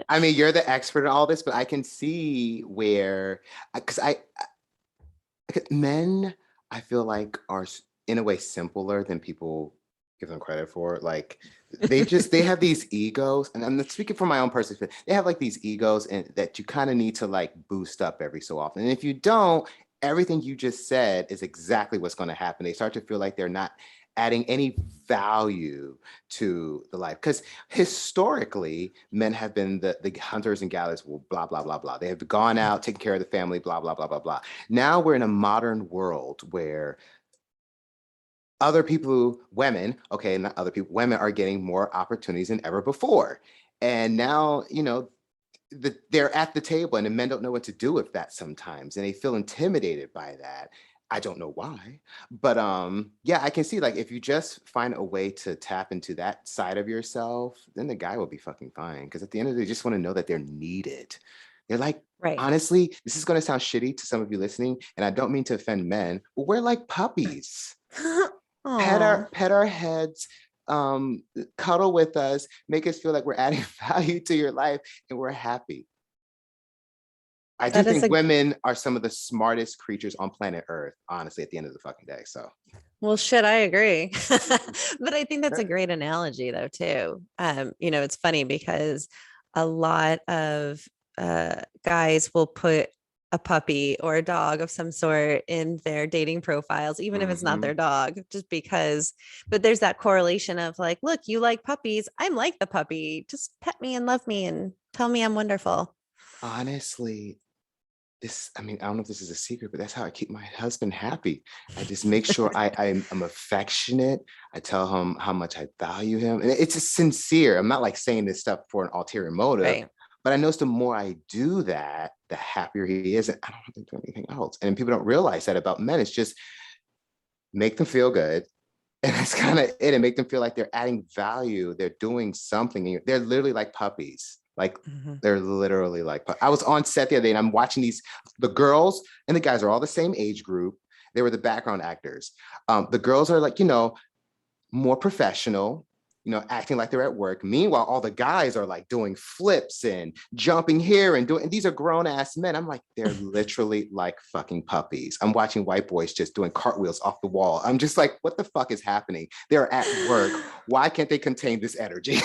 Speaker 2: I mean, you're the expert in all this, but I can see where, because men, I feel like are in a way simpler than people give them credit for. Like they have these egos, and I'm speaking from my own perspective. They have like these egos, and that you kind of need to like boost up every so often. And if you don't, everything you just said is exactly what's going to happen. They start to feel like they're not adding any value to the life, because historically men have been the hunters and gatherers, well, blah blah blah blah, they have gone out taking care of the family, blah blah blah blah blah. Now we're in a modern world where other people, women, okay, not other people, women are getting more opportunities than ever before. And now, they're at the table, and the men don't know what to do with that sometimes. And they feel intimidated by that. I don't know why. But yeah, I can see, like, if you just find a way to tap into that side of yourself, then the guy will be fucking fine. Because at the end of the day, they just want to know that they're needed. They're like,
Speaker 1: Right.
Speaker 2: honestly, this is going to sound shitty to some of you listening, and I don't mean to offend men, but we're like puppies. Pet
Speaker 1: Oh,
Speaker 2: our heads, cuddle with us, make us feel like we're adding value to your life, and we're happy. I do
Speaker 1: that is
Speaker 2: think
Speaker 1: a
Speaker 2: women are some of the smartest creatures on planet Earth, honestly, at the end of the fucking day. So
Speaker 1: well, shit, I agree. But I think that's a great analogy though, too. It's funny because a lot of guys will put a puppy or a dog of some sort in their dating profiles, even if it's not
Speaker 2: mm-hmm.
Speaker 1: their dog, just because. But there's that correlation of like, look, you like puppies. I'm like the puppy. Just pet me and love me and tell me I'm wonderful.
Speaker 2: Honestly, I mean, I don't know if this is a secret, but that's how I keep my husband happy. I just make sure I'm affectionate. I tell him how much I value him. And it's just sincere. I'm not like saying this stuff for an ulterior motive,
Speaker 1: Right.
Speaker 2: but I notice the more I do that, the happier he is. And I don't have to do anything else. And people don't realize that about men. It's just make them feel good. And that's kind of it. And make them feel like they're adding value. They're doing something. They're literally like puppies. Like
Speaker 1: Mhm.
Speaker 2: they're literally like, I was on set the other day and I'm watching the girls and the guys are all the same age group. They were the background actors. The girls are like, more professional, acting like they're at work. Meanwhile, all the guys are like doing flips and jumping here and these are grown ass men. I'm like, they're literally like fucking puppies. I'm watching white boys just doing cartwheels off the wall. I'm just like, what the fuck is happening? They're at work. Why can't they contain this energy?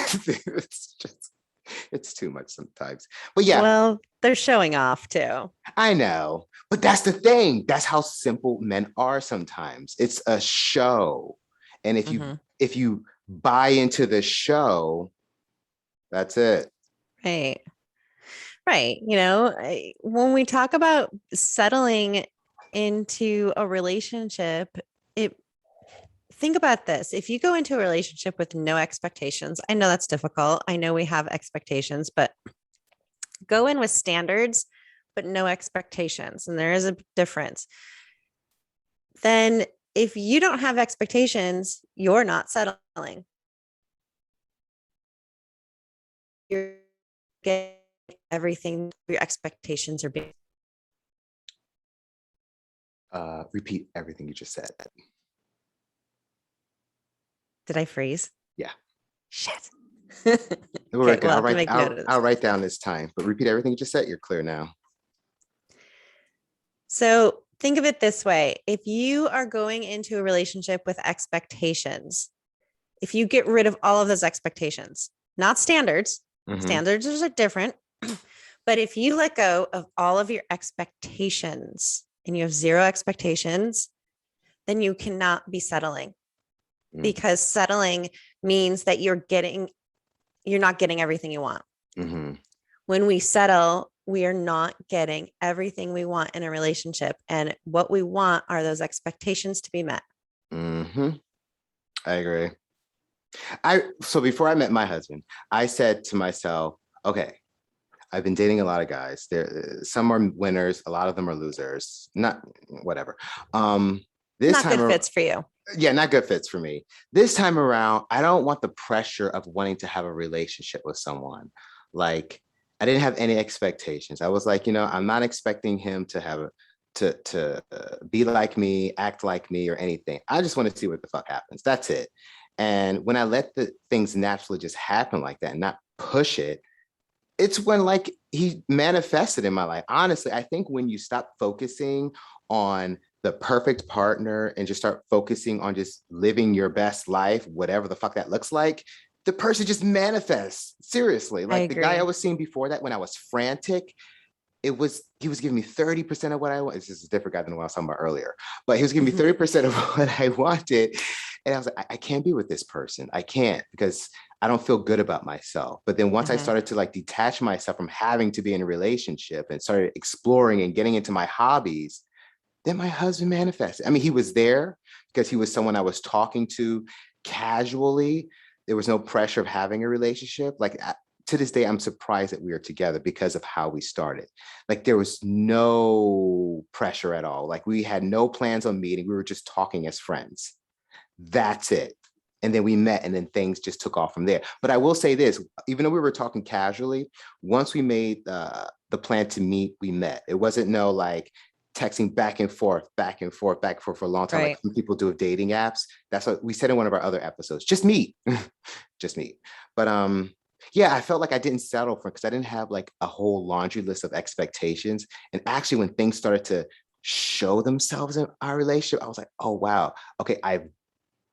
Speaker 2: It's too much sometimes. But yeah,
Speaker 1: Well, they're showing off too.
Speaker 2: I know. But that's the thing. That's how simple men are sometimes. It's a show. And
Speaker 1: Mhm.
Speaker 2: if you buy into the show, that's it.
Speaker 1: Right. Right. When we talk about settling into a relationship, it think about this. If you go into a relationship with no expectations, I know that's difficult. I know we have expectations, but go in with standards, but no expectations. And there is a difference. Then if you don't have expectations, you're not settling. You're getting everything your expectations are being.
Speaker 2: Repeat everything you just said.
Speaker 1: Did I freeze?
Speaker 2: Yeah.
Speaker 1: Shit.
Speaker 2: We're
Speaker 1: Okay,
Speaker 2: good.
Speaker 1: we'll have to make note of
Speaker 2: I'll
Speaker 1: this.
Speaker 2: write down this time, but repeat everything you just said. You're clear now.
Speaker 1: So think of it this way. If you are going into a relationship with expectations, if you get rid of all of those expectations, not standards,
Speaker 2: Mm-hmm.
Speaker 1: standards are different, but if you let go of all of your expectations and you have zero expectations, then you cannot be settling, because settling means that you're not getting everything you want.
Speaker 2: Mm-hmm.
Speaker 1: When we settle, we are not getting everything we want in a relationship. And what we want are those expectations to be met.
Speaker 2: Mm-hmm. I agree. So before I met my husband, I said to myself, okay, I've been dating a lot of guys. There, some are winners, a lot of them are losers. Not whatever. Um, this
Speaker 1: Not
Speaker 2: time,
Speaker 1: good fits for you.
Speaker 2: yeah, not good fits for me. This time around, I don't want the pressure of wanting to have a relationship with someone. Like, I didn't have any expectations. I was like, I'm not expecting him to have be like me, act like me, or anything. I just want to see what the fuck happens. That's it. And when I let the things naturally just happen like that and not push it, it's when like he manifested in my life. Honestly, I think when you stop focusing on the perfect partner and just start focusing on just living your best life, whatever the fuck that looks like, the person just manifests. Seriously.
Speaker 1: I
Speaker 2: Like the guy I
Speaker 1: agree.
Speaker 2: was seeing before that when I was frantic, he was giving me 30% of what I want. This is a different guy than what I was talking about earlier, but he was giving me
Speaker 1: Mhm.
Speaker 2: 30% of what I wanted. And I was like, I can't be with this person. I can't because I don't feel good about myself. But then once I
Speaker 1: Mhm.
Speaker 2: started to like detach myself from having to be in a relationship and started exploring and getting into my hobbies, then my husband manifested. I mean, he was there because he was someone I was talking to casually. There was no pressure of having a relationship. Like to this day, I'm surprised that we are together because of how we started. Like there was no pressure at all. Like we had no plans on meeting. We were just talking as friends. That's it. And then we met and then things just took off from there. But I will say this, even though we were talking casually, once we made the plan to meet, we met. It wasn't no like texting back and forth, back and forth, back and forth for a long time, like
Speaker 1: Right.
Speaker 2: some people do with dating apps. That's what we said in one of our other episodes. Just meet. Just meet. But yeah, I felt like I didn't settle for because I didn't have like a whole laundry list of expectations. And actually, when things started to show themselves in our relationship, I was like, oh wow, okay, I've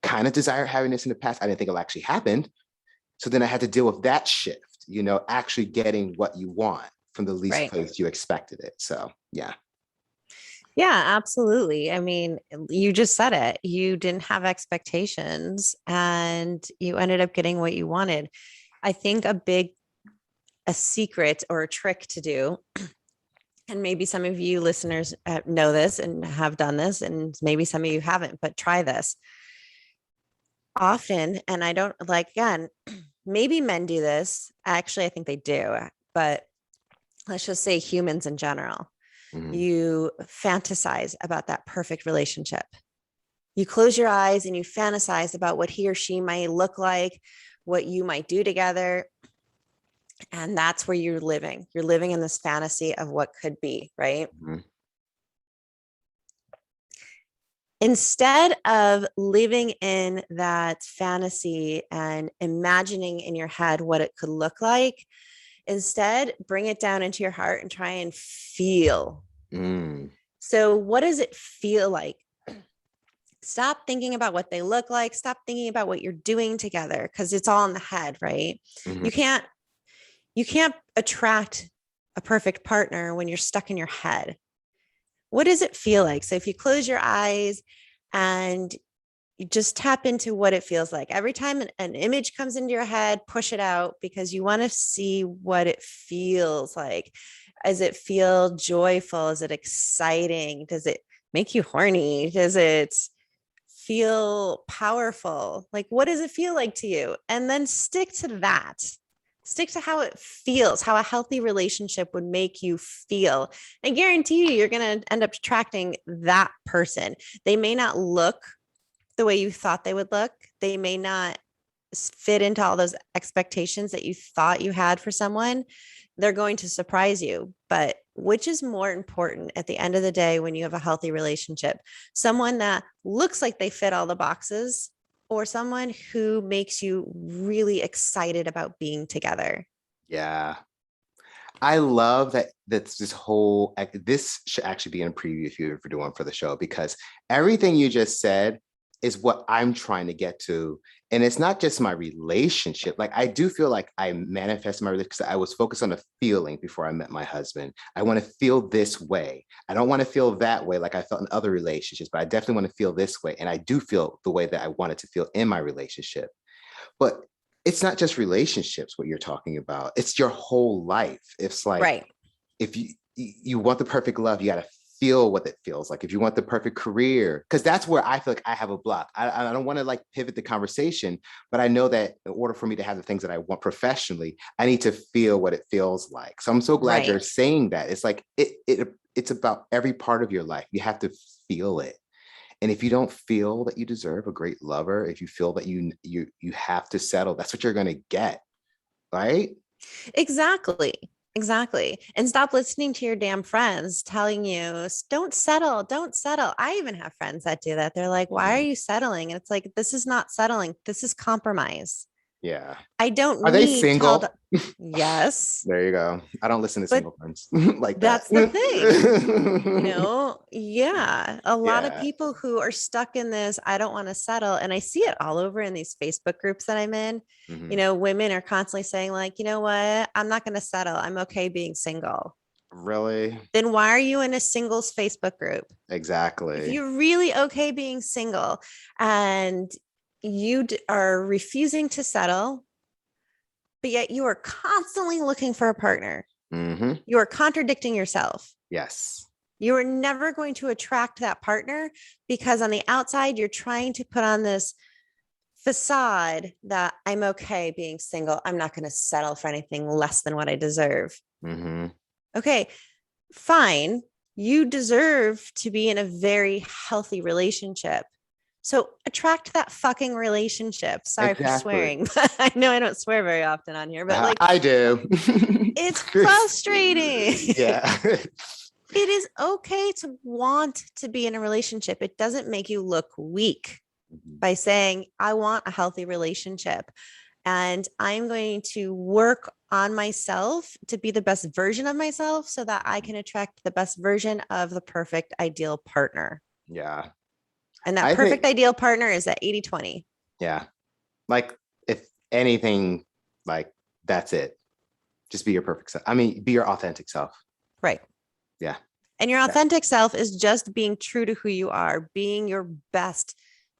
Speaker 2: kind of desired having this in the past. I didn't think it'll actually happen. So then I had to deal with that shift, actually getting what you want from the least
Speaker 1: Right.
Speaker 2: place you expected it. So yeah.
Speaker 1: Yeah, absolutely. I mean, you just said it. You didn't have expectations and you ended up getting what you wanted. I think a secret or a trick to do, and maybe some of you listeners know this and have done this, and maybe some of you haven't, but try this often. And I don't like, again, maybe men do this. Actually, I think they do, but let's just say humans in general.
Speaker 2: Mhm.
Speaker 1: You fantasize about that perfect relationship. You close your eyes and you fantasize about what he or she might look like, what you might do together. And that's where you're living. You're living in this fantasy of what could be, right?
Speaker 2: Mhm.
Speaker 1: Instead of living in that fantasy and imagining in your head what it could look like, instead bring it down into your heart and try and feel.
Speaker 2: Mm.
Speaker 1: So, what does it feel like? Stop thinking about what they look like. Stop thinking about what you're doing together because it's all in the head, right?
Speaker 2: Mhm.
Speaker 1: You can't you can't attract a perfect partner when you're stuck in your head. What does it feel like? So if you close your eyes and you just tap into what it feels like. Every time an image comes into your head, push it out because you want to see what it feels like. Does it feel joyful? Is it exciting? Does it make you horny? Does it feel powerful? Like, what does it feel like to you? And then stick to that. Stick to how it feels, how a healthy relationship would make you feel. I guarantee you, you're going to end up attracting that person. They may not look the way you thought they would look. They may not fit into all those expectations that you thought you had for someone. They're going to surprise you. But which is more important at the end of the day when you have a healthy relationship? Someone that looks like they fit all the boxes or someone who makes you really excited about being together?
Speaker 2: Yeah. I love that that's this whole this should actually be in a preview if you're doing for the show because everything you just said is what I'm trying to get to. And it's not just my relationship. Like I do feel like I manifest my relationship because I was focused on a feeling before I met my husband. I want to feel this way. I don't want to feel that way like I felt in other relationships, but I definitely want to feel this way. And I do feel the way that I wanted to feel in my relationship. But it's not just relationships what you're talking about. It's your whole life. It's like
Speaker 1: Right.
Speaker 2: if you want the perfect love, you got to feel what it feels like, if you want the perfect career, because that's where I feel like I have a block. I don't want to like pivot the conversation, but I know that in order for me to have the things that I want professionally, I need to feel what it feels like. So I'm so glad you're
Speaker 1: Right.
Speaker 2: saying that. It's like it's about every part of your life. You have to feel it. And if you don't feel that you deserve a great lover, if you feel that you have to settle, that's what you're going to get, right?
Speaker 1: Exactly. Exactly. And stop listening to your damn friends telling you, don't settle, don't settle. I even have friends that do that. They're like, why are
Speaker 2: Mhm.
Speaker 1: you settling? And it's like, this is not settling. This is compromise.
Speaker 2: Yeah.
Speaker 1: I don't
Speaker 2: Are they
Speaker 1: need to all the,
Speaker 2: single?
Speaker 1: yes,
Speaker 2: There you go. I don't listen to
Speaker 1: but
Speaker 2: single friends like that.
Speaker 1: that's the thing. Yeah, a lot of
Speaker 2: Yeah.
Speaker 1: people who are stuck in this, I don't want to settle. And I see it all over in these Facebook groups that I'm in.
Speaker 2: Hmm.
Speaker 1: Women are constantly saying, like, you know what? I'm not going to settle. I'm okay being single.
Speaker 2: Really?
Speaker 1: Then why are you in a singles Facebook group? If
Speaker 2: Exactly.
Speaker 1: you're really okay being single and are refusing to settle, but yet you are constantly looking for a partner,
Speaker 2: Hmm.
Speaker 1: you are contradicting yourself.
Speaker 2: Yes.
Speaker 1: You are never going to attract that partner because on the outside, you're trying to put on this facade that I'm okay being single. I'm not going to settle for anything less than what I deserve.
Speaker 2: Hmm.
Speaker 1: Okay, fine. You deserve to be in a very healthy relationship. So attract that fucking relationship. Sorry for
Speaker 2: Exactly.
Speaker 1: swearing, but I know I don't swear very often on here, but like
Speaker 2: I do.
Speaker 1: it's frustrating.
Speaker 2: Yeah.
Speaker 1: It is okay to want to be in a relationship. It doesn't make you look weak
Speaker 2: Mhm.
Speaker 1: by saying, I want a healthy relationship and I'm going to work on myself to be the best version of myself so that I can attract the best version of the perfect ideal partner.
Speaker 2: Yeah.
Speaker 1: And that
Speaker 2: I
Speaker 1: perfect
Speaker 2: think,
Speaker 1: ideal partner is that 80/20.
Speaker 2: yeah. Like if anything, like that's it. Just be your perfect self. I mean, be your authentic self.
Speaker 1: Right.
Speaker 2: Yeah.
Speaker 1: And your
Speaker 2: Yeah.
Speaker 1: authentic self is just being true to who you are, being your best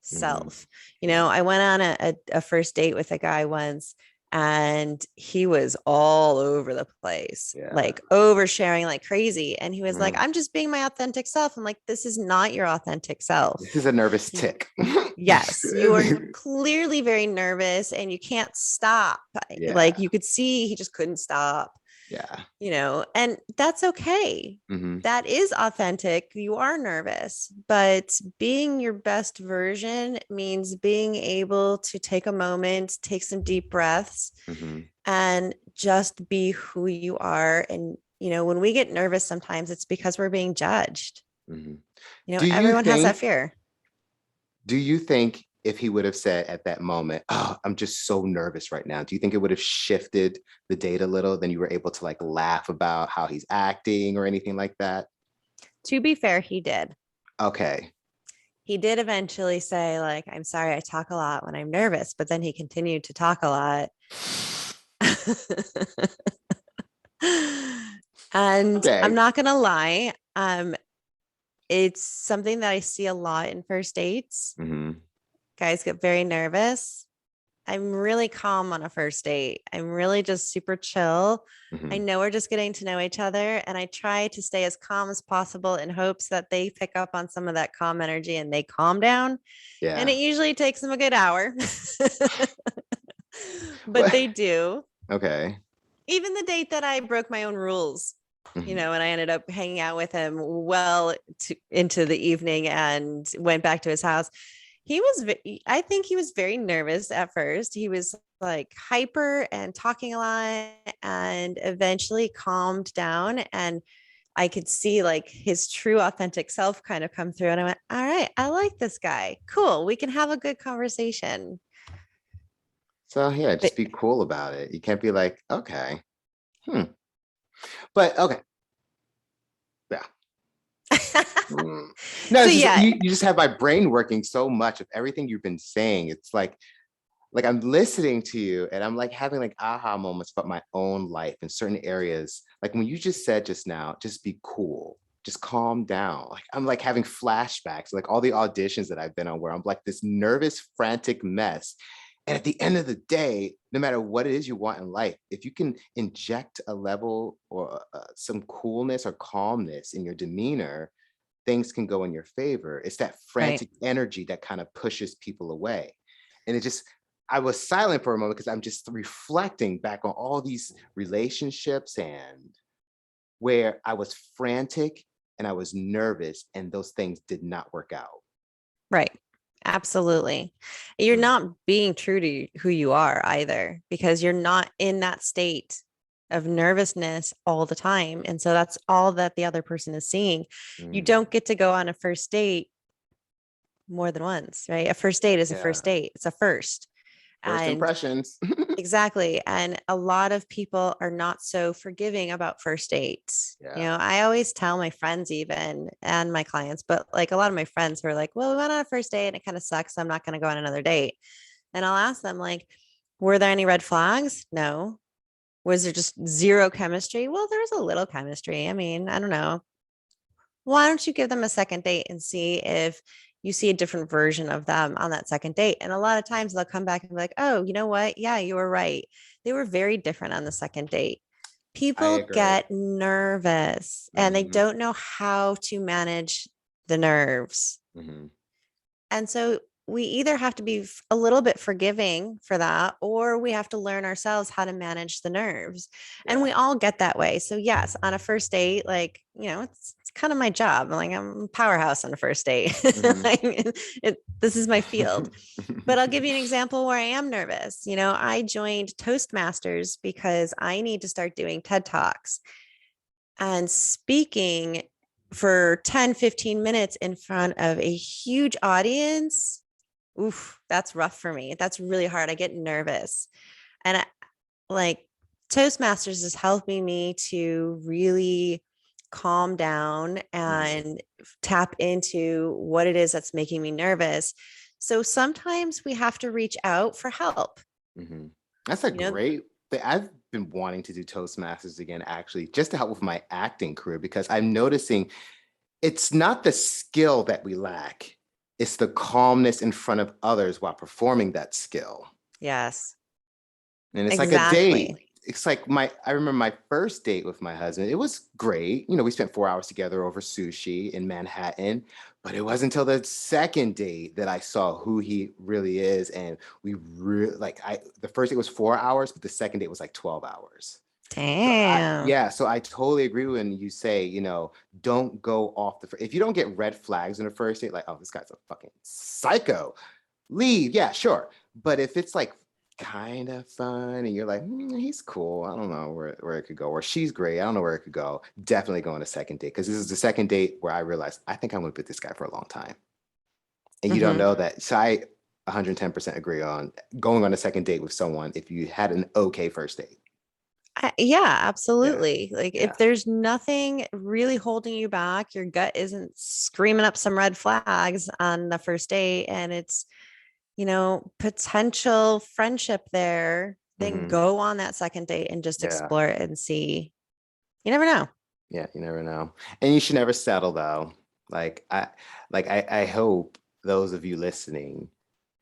Speaker 2: Hmm.
Speaker 1: self. I went on a first date with a guy once and he was all over the place,
Speaker 2: Yeah.
Speaker 1: like oversharing like crazy. And he was like,
Speaker 2: Mhm.
Speaker 1: I'm just being my authentic self. I'm like, this is not your authentic self.
Speaker 2: This is a nervous tick.
Speaker 1: Yes, you are clearly very nervous and you can't stop.
Speaker 2: Yeah.
Speaker 1: Like you could see he just couldn't stop,
Speaker 2: Yeah.
Speaker 1: and that's okay.
Speaker 2: Hmm.
Speaker 1: That is authentic. You are nervous, but being your best version means being able to take a moment, take some deep breaths,
Speaker 2: Hmm.
Speaker 1: and just be who you are. And, when we get nervous, sometimes it's because we're being judged.
Speaker 2: Hmm. Do you
Speaker 1: Everyone has that
Speaker 2: think,
Speaker 1: fear.
Speaker 2: do you think if he would have said at that moment, oh, I'm just so nervous right now, do you think it would have shifted the date a little? Then you were able to like laugh about how he's acting or anything like that?
Speaker 1: To be fair, he did.
Speaker 2: Okay.
Speaker 1: He did eventually say, like, I'm sorry, I talk a lot when I'm nervous, but then he continued to talk a lot. And I'm
Speaker 2: Okay.
Speaker 1: not gonna lie, it's something that I see a lot in first dates.
Speaker 2: Hmm.
Speaker 1: Guys get very nervous. I'm really calm on a first date. I'm really just super chill. I
Speaker 2: Hmm.
Speaker 1: know we're just getting to know each other, and I try to stay as calm as possible in hopes that they pick up on some of that calm energy and they calm down. And
Speaker 2: Yeah.
Speaker 1: it usually takes them a good hour, but
Speaker 2: What?
Speaker 1: they do.
Speaker 2: Okay.
Speaker 1: Even the date that I broke my own rules,
Speaker 2: Hmm.
Speaker 1: and I ended up hanging out with him into the evening and went back to his house. I think he was very nervous at first. He was like hyper and talking a lot and eventually calmed down. And I could see like his true authentic self kind of come through. And I went, all right, I like this guy. Cool. We can have a good conversation.
Speaker 2: So yeah,
Speaker 1: But
Speaker 2: just be cool about it. You can't be like, okay. Hmm. But okay. Yeah. Mm. No,
Speaker 1: so
Speaker 2: it's just
Speaker 1: yeah,
Speaker 2: you just have my brain working so much of everything you've been saying. It's like I'm listening to you and I'm like having like aha moments about my own life in certain areas. Like when you just said just now, just be cool, just calm down. Like I'm like having flashbacks, like all the auditions that I've been on where I'm like this nervous, frantic mess. And at the end of the day, no matter what it is you want in life, if you can inject a level or some coolness or calmness in your demeanor, things can go in your favor. It's that
Speaker 1: Right.
Speaker 2: frantic energy that kind of pushes people away. And it just, I was silent for a moment because I'm just reflecting back on all these relationships and where I was frantic and I was nervous and those things did not work out.
Speaker 1: Right. Absolutely. You're
Speaker 2: Mm,
Speaker 1: not being true to who you are either, because you're not in that state of nervousness all the time. And so that's all that the other person is seeing. You
Speaker 2: mm.
Speaker 1: don't get to go on a first date more than once, right? A first date is a
Speaker 2: Yeah.
Speaker 1: first date. It's a first.
Speaker 2: First
Speaker 1: And
Speaker 2: impressions.
Speaker 1: exactly. And a lot of people are not so forgiving about first dates.
Speaker 2: Yeah.
Speaker 1: I always tell my friends, even and my clients, but like a lot of my friends who are like, well, we went on a first date and it kind of sucks. So I'm not going to go on another date. And I'll ask them, like, were there any red flags? No. Was there just zero chemistry? Well, there was a little chemistry. I mean, I don't know. Why don't you give them a second date and see if you see a different version of them on that second date? And a lot of times they'll come back and be like, oh, you know what? Yeah, you were right. They were very different on the second date.
Speaker 2: I
Speaker 1: People
Speaker 2: agree.
Speaker 1: get nervous and they
Speaker 2: Hmm.
Speaker 1: don't know how to manage the nerves.
Speaker 2: Hmm.
Speaker 1: And so we either have to be a little bit forgiving for that, or we have to learn ourselves how to manage the nerves. And
Speaker 2: Yeah.
Speaker 1: we all get that way. So, yes, on a first date, like, it's kind of my job. Like, I'm a powerhouse on a first date.
Speaker 2: Hmm.
Speaker 1: Like, this is my field. But I'll give you an example where I am nervous. I joined Toastmasters because I need to start doing TED Talks and speaking for 10, 15 minutes in front of a huge audience. Oof, that's rough for me. That's really hard. I get nervous. And like Toastmasters is helping me to really calm down
Speaker 2: Hmm.
Speaker 1: and tap into what it is that's making me nervous. So sometimes we have to reach out for help.
Speaker 2: Hmm. That's a
Speaker 1: You know,
Speaker 2: great thing. I've been wanting to do Toastmasters again, actually, just to help with my acting career because I'm noticing it's not the skill that we lack, it's the calmness in front of others while performing that skill.
Speaker 1: yes,
Speaker 2: And it's like a date.
Speaker 1: exactly.
Speaker 2: It's like I remember my first date with my husband. It was great. We spent 4 hours together over sushi in Manhattan, but it wasn't until the second date that I saw who he really is. And we really the first date was 4 hours, but the second date was like 12 hours. So
Speaker 1: Damn.
Speaker 2: so I totally agree when you say, don't go off if you don't get red flags in a first date, like, oh, this guy's a fucking psycho, leave. Yeah, sure. But if it's like kind of fun and you're like, he's cool, I don't know where it could go, or she's great, I don't know where it could go, definitely go on a second date. Because this is the second date where I realized I think I'm gonna be with this guy for a long time. And you don't
Speaker 1: Hmm.
Speaker 2: know that. So I 110% agree on going on a second date with someone if you had an okay first date.
Speaker 1: Yeah,
Speaker 2: Yeah.
Speaker 1: absolutely. Like if
Speaker 2: Yeah.
Speaker 1: there's nothing really holding you back, your gut isn't screaming up some red flags on the first date, and it's, potential friendship there, then
Speaker 2: Hmm.
Speaker 1: go on that second date and just
Speaker 2: Yeah.
Speaker 1: explore it and see. You never know.
Speaker 2: Yeah, you never know. And you should never settle though. Like I hope those of you listening,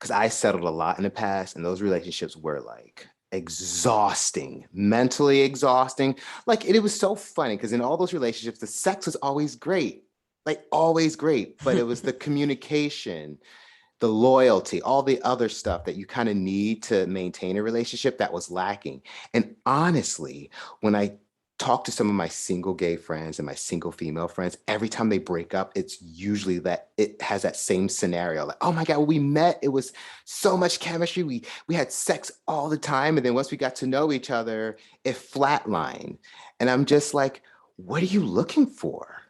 Speaker 2: because I settled a lot in the past, and those relationships were like exhausting, mentally exhausting. Like it was so funny because in all those relationships, the sex was always great, like always great, but it was the communication, the loyalty, all the other stuff that you kind of need to maintain a relationship that was lacking. And honestly, when I talk to some of my single gay friends and my single female friends, every time they break up, it's usually that it has that same scenario. Like, oh my God, when we met, it was so much chemistry. We had sex all the time. And then once we got to know each other, it flatlined. And I'm just like, what are you looking for?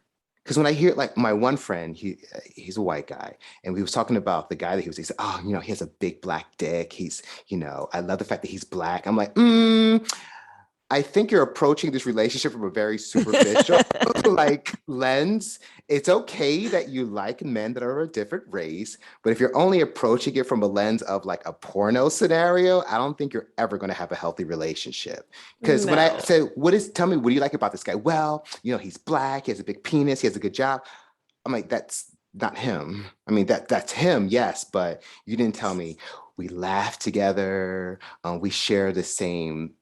Speaker 2: Because when I hear like my one friend, he's a white guy, and we was talking about the guy that he said, oh, he has a big black dick. I love the fact that he's black. I'm like, I think you're approaching this relationship from a very superficial like lens. It's okay that you like men that are a different race, but if you're only approaching it from a lens of like a porno scenario, I don't think you're ever going to have a healthy relationship. Because when I
Speaker 1: No.
Speaker 2: say, tell me, what do you like about this guy? Well, he's black, he has a big penis, he has a good job. I'm like, that's not him. I mean, that's him, yes, but you didn't tell me we laugh together, we share the same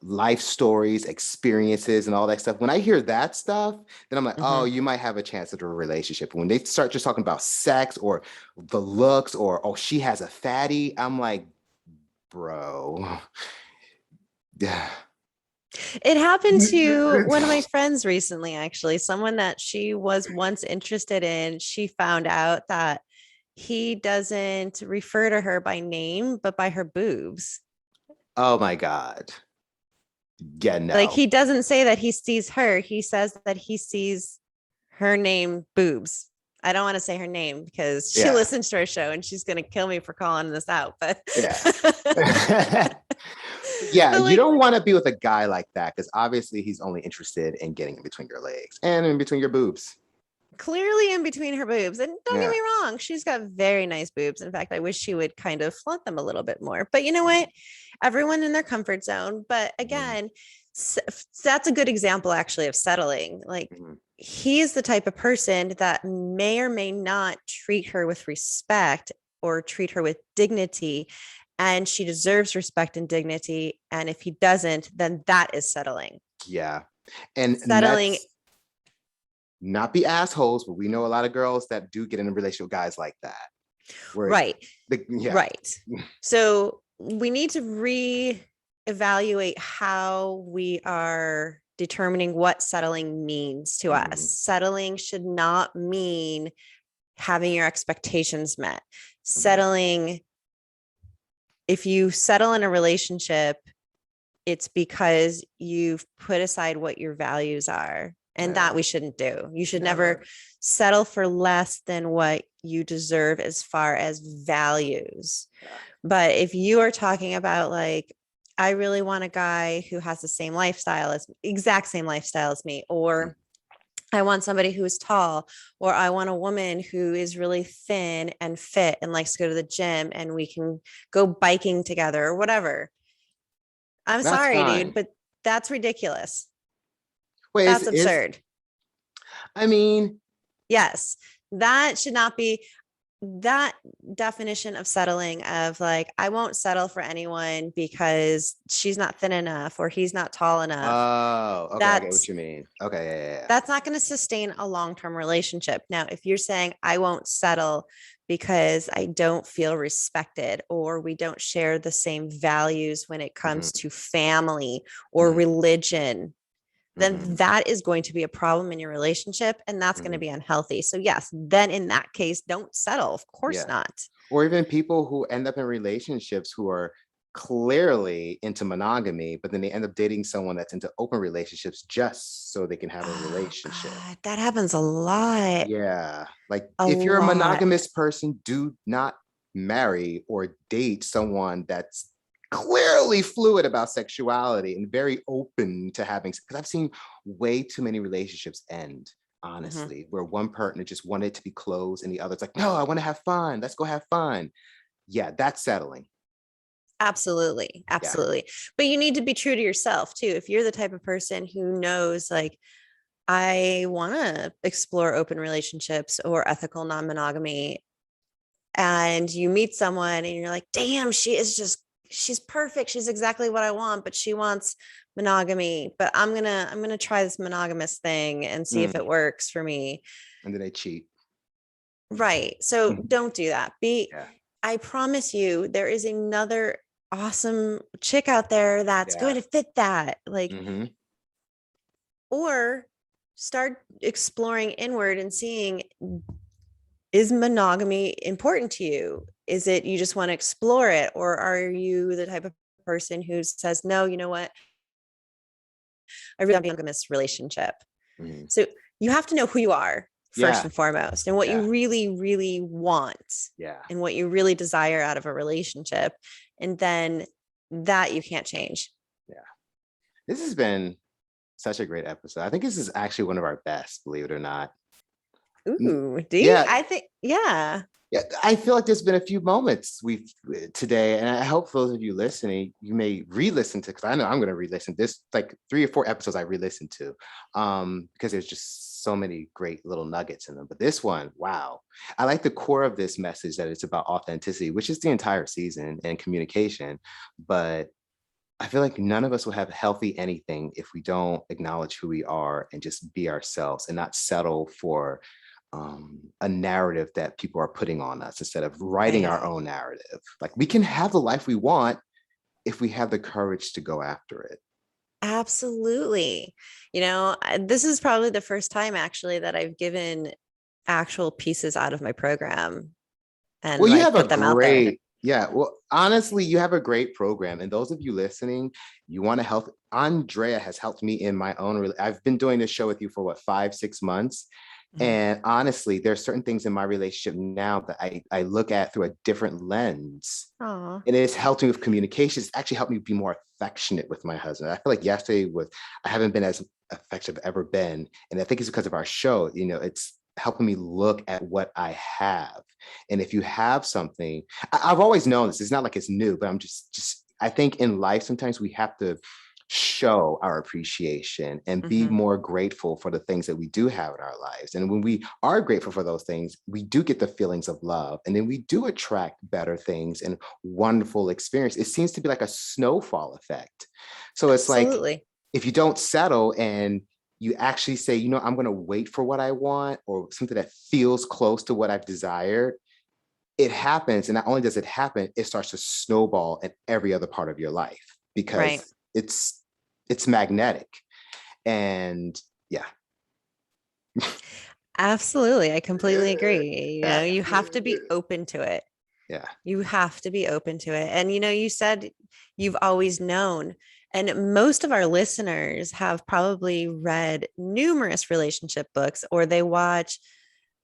Speaker 2: life stories, experiences, and all that stuff. When I hear that stuff, then I'm like, oh,
Speaker 1: Mhm.
Speaker 2: you might have a chance at a relationship. When they start just talking about sex or the looks or, oh, she has a fatty, I'm like, bro. Yeah.
Speaker 1: It happened to one of my friends recently, actually, someone that she was once interested in. She found out that he doesn't refer to her by name, but by her boobs.
Speaker 2: Oh my God. Yeah,
Speaker 1: Like
Speaker 2: no.
Speaker 1: he doesn't say that he sees her, he says that he sees her name boobs. I don't want to say her name because she
Speaker 2: Yeah.
Speaker 1: listens to our show and she's going to kill me for calling this out. But
Speaker 2: Yeah. Yeah,
Speaker 1: but
Speaker 2: you
Speaker 1: like
Speaker 2: don't want to be with a guy like that because obviously he's only interested in getting in between your legs and in between your boobs.
Speaker 1: clearly in between her boobs. And don't get
Speaker 2: Yeah.
Speaker 1: me wrong, she's got very nice boobs. In fact, I wish she would kind of flaunt them a little bit more. But you know what? Everyone in their comfort zone. But
Speaker 2: Mhm,
Speaker 1: again, that's a good example actually of settling. Like
Speaker 2: mhm,
Speaker 1: he is the type of person that may or may not treat her with respect or treat her with dignity. And she deserves respect and dignity. And if he doesn't, then that is settling.
Speaker 2: yeah. And
Speaker 1: Settling,
Speaker 2: that's not be assholes, but we know a lot of girls that do get in a relationship with guys like that. Where
Speaker 1: right.
Speaker 2: yeah.
Speaker 1: Right. So we need to re-evaluate how we are determining what settling means to us.
Speaker 2: Mhm,
Speaker 1: Settling should not mean having your expectations met.
Speaker 2: mhm.
Speaker 1: Settling, if you settle in a relationship, it's because you've put aside what your values are. And that
Speaker 2: Yeah,
Speaker 1: we shouldn't do. You should never
Speaker 2: never.
Speaker 1: settle for less than what you deserve as far as values.
Speaker 2: Yeah.
Speaker 1: But if you are talking about like, I really want a guy who has the same lifestyle as exact same lifestyle as me,
Speaker 2: Mhm,
Speaker 1: or I want somebody who is tall, or I want a woman who is really thin and fit and likes to go to the gym and we can go biking together or whatever. I'm
Speaker 2: that's
Speaker 1: sorry, dude,
Speaker 2: fine.
Speaker 1: but that's ridiculous.
Speaker 2: Wait,
Speaker 1: That's
Speaker 2: is
Speaker 1: absurd.
Speaker 2: I mean,
Speaker 1: Yes, that should not be that definition of settling of like, I won't settle for anyone because she's not thin enough or he's not tall enough.
Speaker 2: oh, okay, I get what
Speaker 1: That's
Speaker 2: you mean. Okay, yeah.
Speaker 1: that's not going to sustain a long-term relationship. Now, if you're saying I won't settle because I don't feel respected or we don't share the same values when it
Speaker 2: Yeah.
Speaker 1: comes to family or
Speaker 2: Mhm,
Speaker 1: religion, then
Speaker 2: mhm,
Speaker 1: that is going to be a problem in your relationship and that's going to
Speaker 2: mhm.
Speaker 1: be unhealthy. So yes, then in that case, don't settle. Of course
Speaker 2: Yeah.
Speaker 1: not.
Speaker 2: Or even people who end up in relationships who are clearly into monogamy, but then they end up dating someone that's into open relationships just so they can have a
Speaker 1: Oh
Speaker 2: relationship.
Speaker 1: God, that happens a lot.
Speaker 2: Yeah. Like
Speaker 1: A
Speaker 2: if you're a
Speaker 1: lot.
Speaker 2: monogamous person, do not marry or date someone that's clearly fluid about sexuality and very open to having, because I've seen way too many relationships end,
Speaker 1: Mhm.
Speaker 2: honestly, where one partner just wanted to be closed and the other's like, no, I want to have fun. Let's go have fun. Yeah, that's settling.
Speaker 1: Absolutely.
Speaker 2: Yeah.
Speaker 1: Absolutely. But you need to be true to yourself too. If you're the type of person who knows, like, I want to explore open relationships or ethical non monogamy, and you meet someone and you're like, damn, she's perfect. She's exactly what I want, but she wants monogamy. But I'm gonna try this monogamous thing and see if it
Speaker 2: Mm.
Speaker 1: works for me.
Speaker 2: And then they cheat.
Speaker 1: Right. So don't do that.
Speaker 2: Yeah.
Speaker 1: I promise you, there is another awesome chick out there that's going
Speaker 2: Yeah.
Speaker 1: to fit that. Like,
Speaker 2: Hmm.
Speaker 1: or start exploring inward and seeing, is monogamy important to you? Is it you just want to explore it? Or are you the type of person who says, no, you know what? I really want a monogamous relationship.
Speaker 2: Hmm.
Speaker 1: So you have to know who you are first
Speaker 2: Yeah.
Speaker 1: and foremost and what you
Speaker 2: Yeah.
Speaker 1: really, really want
Speaker 2: Yeah.
Speaker 1: and what you really desire out of a relationship. And then that you can't change.
Speaker 2: Yeah. This has been such a great episode. I think this is actually one of our best, believe it or not.
Speaker 1: Ooh, do you?
Speaker 2: Yeah,
Speaker 1: I think, yeah.
Speaker 2: yeah. I feel like there's been a few moments we've today, and I hope those of you listening, you may re-listen to, because I know I'm going to re-listen. This like 3 or 4 episodes I re-listened to, because there's just so many great little nuggets in them. But this one, wow, I like the core of this message that it's about authenticity, which is the entire season and communication, but I feel like none of us will have healthy anything if we don't acknowledge who we are and just be ourselves and not settle for a narrative that people are putting on us instead of writing
Speaker 1: Right.
Speaker 2: our own narrative. Like we can have the life we want if we have the courage to go after it.
Speaker 1: Absolutely. This is probably the first time actually that I've given actual pieces out of my program and
Speaker 2: Well, you
Speaker 1: like
Speaker 2: have a
Speaker 1: put them out there.
Speaker 2: great, yeah. Well, honestly, you have a great program. And those of you listening, you want to help. Andrea has helped me in my own. I've been doing this show with you for what, 5, 6 months.
Speaker 1: Mhm.
Speaker 2: And honestly, there's certain things in my relationship now that I look at through a different lens.
Speaker 1: Aw.
Speaker 2: And it's helped me with communication. It's actually helped me be more affectionate with my husband. I feel like yesterday I haven't been as affectionate as I've ever been. And I think it's because of our show. It's helping me look at what I have. And if you have something, I've always known this. It's not like it's new, but I'm just I think in life, sometimes we have to show our appreciation and be
Speaker 1: Mhm.
Speaker 2: more grateful for the things that we do have in our lives. And when we are grateful for those things, we do get the feelings of love. And then we do attract better things and wonderful experience. It seems to be like a snowfall effect. So it's like
Speaker 1: Absolutely.
Speaker 2: if you don't settle and you actually say, I'm going to wait for what I want or something that feels close to what I've desired, it happens. And not only does it happen, it starts to snowball in every other part of your life
Speaker 1: Right.
Speaker 2: because it's magnetic. And yeah.
Speaker 1: Absolutely. I completely agree.
Speaker 2: Yeah.
Speaker 1: You have to be open to it.
Speaker 2: Yeah.
Speaker 1: You have to be open to it. And you said you've always known. And most of our listeners have probably read numerous relationship books or they watch,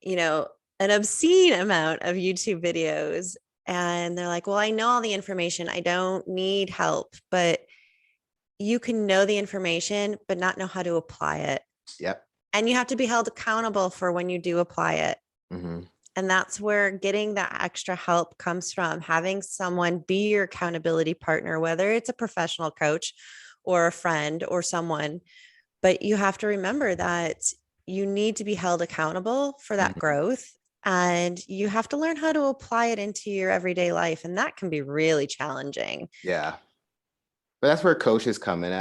Speaker 1: you know, an obscene amount of YouTube videos. And they're like, well, I know all the information. I don't need help. But you can know the information, but not know how to apply it.
Speaker 2: Yep.
Speaker 1: And you have to be held accountable for when you do apply it.
Speaker 2: Mm-hmm.
Speaker 1: And that's where getting that extra help comes from, having someone be your accountability partner, whether it's a professional coach or a friend or someone. But you have to remember that you need to be held accountable for that
Speaker 2: Mm-hmm.
Speaker 1: growth. And you have to learn how to apply it into your everyday life. And that can be really challenging.
Speaker 2: Yeah. But that's where coaches come in.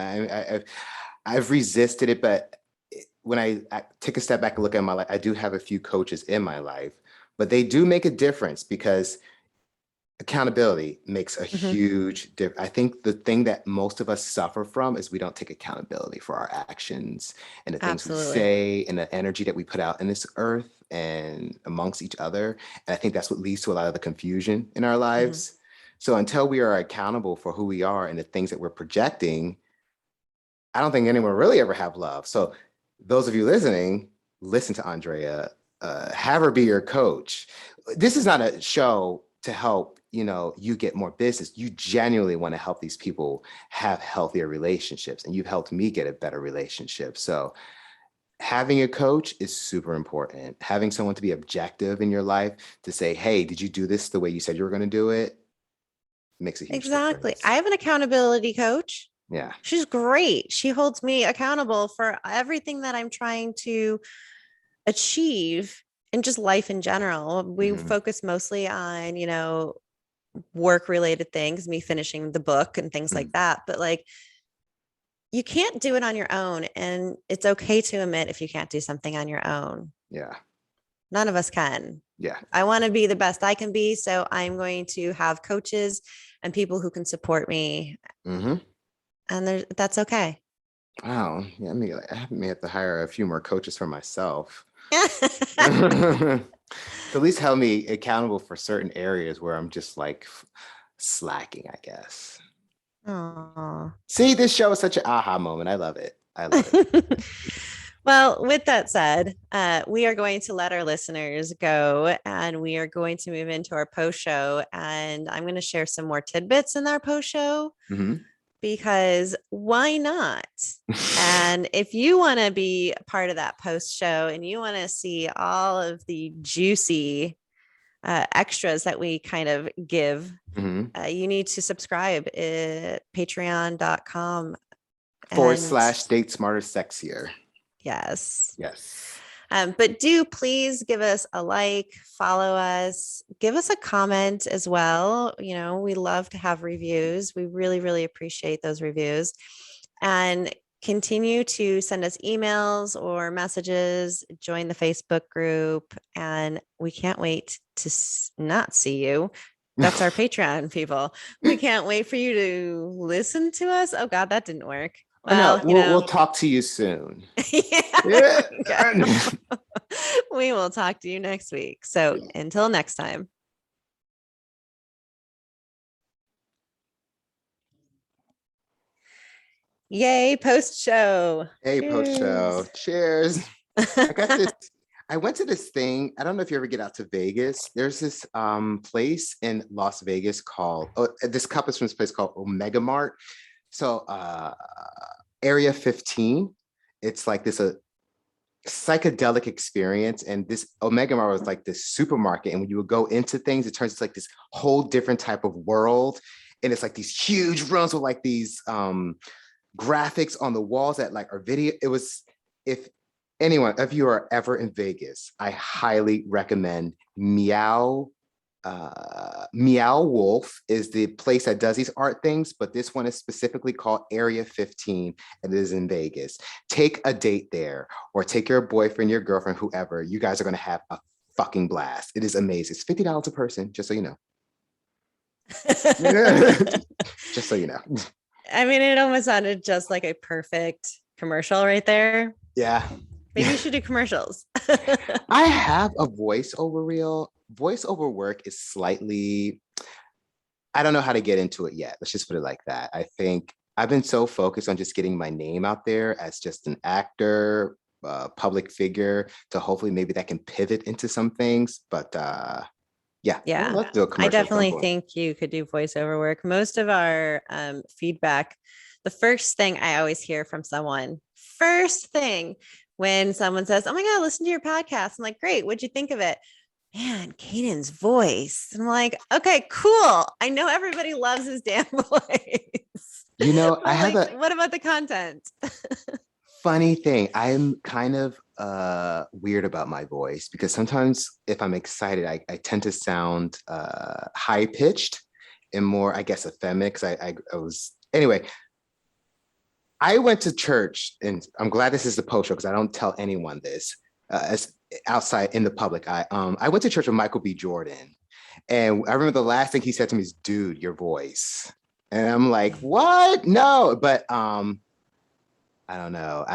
Speaker 2: I've resisted it, but when I take a step back and look at my life, I do have a few coaches in my life, but they do make a difference because accountability makes a
Speaker 1: Mhm.
Speaker 2: huge difference. I think the thing that most of us suffer from is we don't take accountability for our actions and the things we
Speaker 1: Absolutely.
Speaker 2: say and the energy that we put out in this earth and amongst each other. And I think that's what leads to a lot of the confusion in our
Speaker 1: Mhm.
Speaker 2: lives. So until we are accountable for who we are and the things that we're projecting, I don't think anyone really ever have love. So those of you listening, listen to Andrea, have her be your coach. This is not a show to help, you get more business. You genuinely want to help these people have healthier relationships, and you've helped me get a better relationship. So having a coach is super important. Having someone to be objective in your life to say, hey, did you do this the way you said you were going to do it? Makes a huge
Speaker 1: Exactly. I
Speaker 2: difference.
Speaker 1: have an accountability coach.
Speaker 2: Yeah.
Speaker 1: She's great. She holds me accountable for everything that I'm trying to achieve in just life in general. We
Speaker 2: Mhm.
Speaker 1: focus mostly on, work related things, me finishing the book and things like
Speaker 2: Mhm.
Speaker 1: that. But like, you can't do it on your own. And it's okay to admit if you can't do something on your own.
Speaker 2: Yeah.
Speaker 1: None of us can.
Speaker 2: Yeah.
Speaker 1: I want to be the best I can be. So I'm going to have coaches and people who can support me.
Speaker 2: Hmm.
Speaker 1: And that's okay.
Speaker 2: Wow. Yeah, I may have to hire a few more coaches for myself. To at least help me accountable for certain areas where I'm just like slacking, I guess.
Speaker 1: Aw.
Speaker 2: See, this show is such an aha moment. I love it. I love it.
Speaker 1: Well, with that said, we are going to let our listeners go and we are going to move into our post show. And I'm going to share some more tidbits in our post show
Speaker 2: Hmm.
Speaker 1: because why not? And if you want to be a part of that post show and you want to see all of the juicy extras that we kind of give,
Speaker 2: Hmm.
Speaker 1: you need to subscribe at patreon.com.
Speaker 2: Forward
Speaker 1: And
Speaker 2: slash date smarter, sexier.
Speaker 1: yes.
Speaker 2: Yes.
Speaker 1: But do please give us a like, follow us, give us a comment as well. We love to have reviews. We really, really appreciate those reviews. And continue to send us emails or messages, join the Facebook group, and we can't wait to not see you. That's our Patreon people. We can't wait for you to listen to us. Oh God, that didn't work.
Speaker 2: Oh no,
Speaker 1: Well,
Speaker 2: we'll talk to you soon.
Speaker 1: Yeah. We will talk to you next week. So until next time. Yay, post show.
Speaker 2: Hey, post show. Cheers. I got this.
Speaker 1: Cheers.
Speaker 2: I went to this thing. I don't know if you ever get out to Vegas. There's this place in Las Vegas called this cup is from this place called Omega Mart. So Area 15. It's like this psychedelic experience. And this Omega Mart was like this supermarket. And when you would go into things, it turns into like this whole different type of world. And it's like these huge rooms with like these graphics on the walls that like are video. It was, if anyone of you are ever in Vegas, I highly recommend Meow Wolf is the place that does these art things, but this one is specifically called Area 15 and it is in Vegas. Take a date there or take your boyfriend, your girlfriend, whoever. You guys are going to have a fucking blast. It is amazing. It's $50 a person, just so you know. Just so you know.
Speaker 1: I mean, it almost sounded just like a perfect commercial right there.
Speaker 2: Yeah.
Speaker 1: Maybe you should do commercials.
Speaker 2: I have a voiceover reel. Voiceover work is slightly, I don't know how to get into it yet. Let's just put it like that. I think I've been so focused on just getting my name out there as just an actor, public figure, to hopefully maybe that can pivot into some things. But yeah, let's do a commercial.
Speaker 1: I definitely think you could do voiceover work. Most of our feedback, the first thing I always hear from someone, when someone says, "Oh my God, listen to your podcast." I'm like, "Great. What'd you think of it?" Man, Kanan's voice. And I'm like, okay, cool. I know everybody loves his damn voice.
Speaker 2: I have
Speaker 1: what about the content?
Speaker 2: Funny thing. I'm kind of weird about my voice because sometimes if I'm excited, I tend to sound high pitched and more, I guess, effeminate. Because I was anyway. I went to church, and I'm glad this is the post show because I don't tell anyone this as outside in the public. I went to church with Michael B. Jordan, and I remember the last thing he said to me is, "Dude, your voice," and I'm like, "What? No," but I don't know.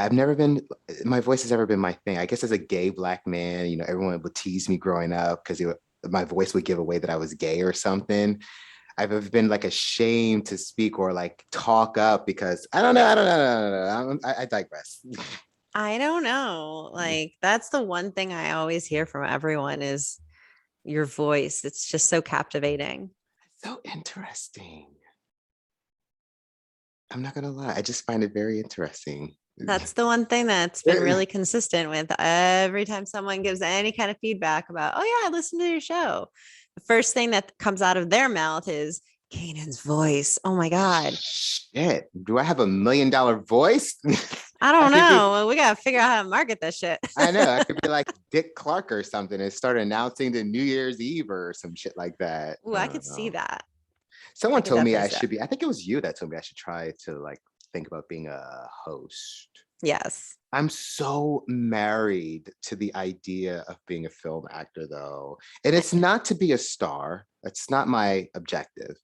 Speaker 2: My voice has never been my thing. I guess as a gay Black man, everyone would tease me growing up because my voice would give away that I was gay or something. I've been like ashamed to speak or like talk up because I don't know. I digress.
Speaker 1: I don't know. Like, that's the one thing I always hear from everyone is your voice. It's just so captivating.
Speaker 2: So interesting. I'm not gonna lie. I just find it very interesting.
Speaker 1: That's the one thing that's been really consistent with every time someone gives any kind of feedback about, "Oh yeah, I listened to your show." The first thing that comes out of their mouth is Kanan's voice. Oh my God.
Speaker 2: Shit. Do I have $1 million voice?
Speaker 1: I don't know. We got to figure out how to market this shit.
Speaker 2: I know. I could be like Dick Clark or something and start announcing the New Year's Eve or some shit like that.
Speaker 1: Ooh, I could see that.
Speaker 2: Someone told me I should be. I think it was you that told me I should try to like think about being a host.
Speaker 1: Yes.
Speaker 2: I'm so married to the idea of being a film actor, though. And it's not to be a star. That's not my objective.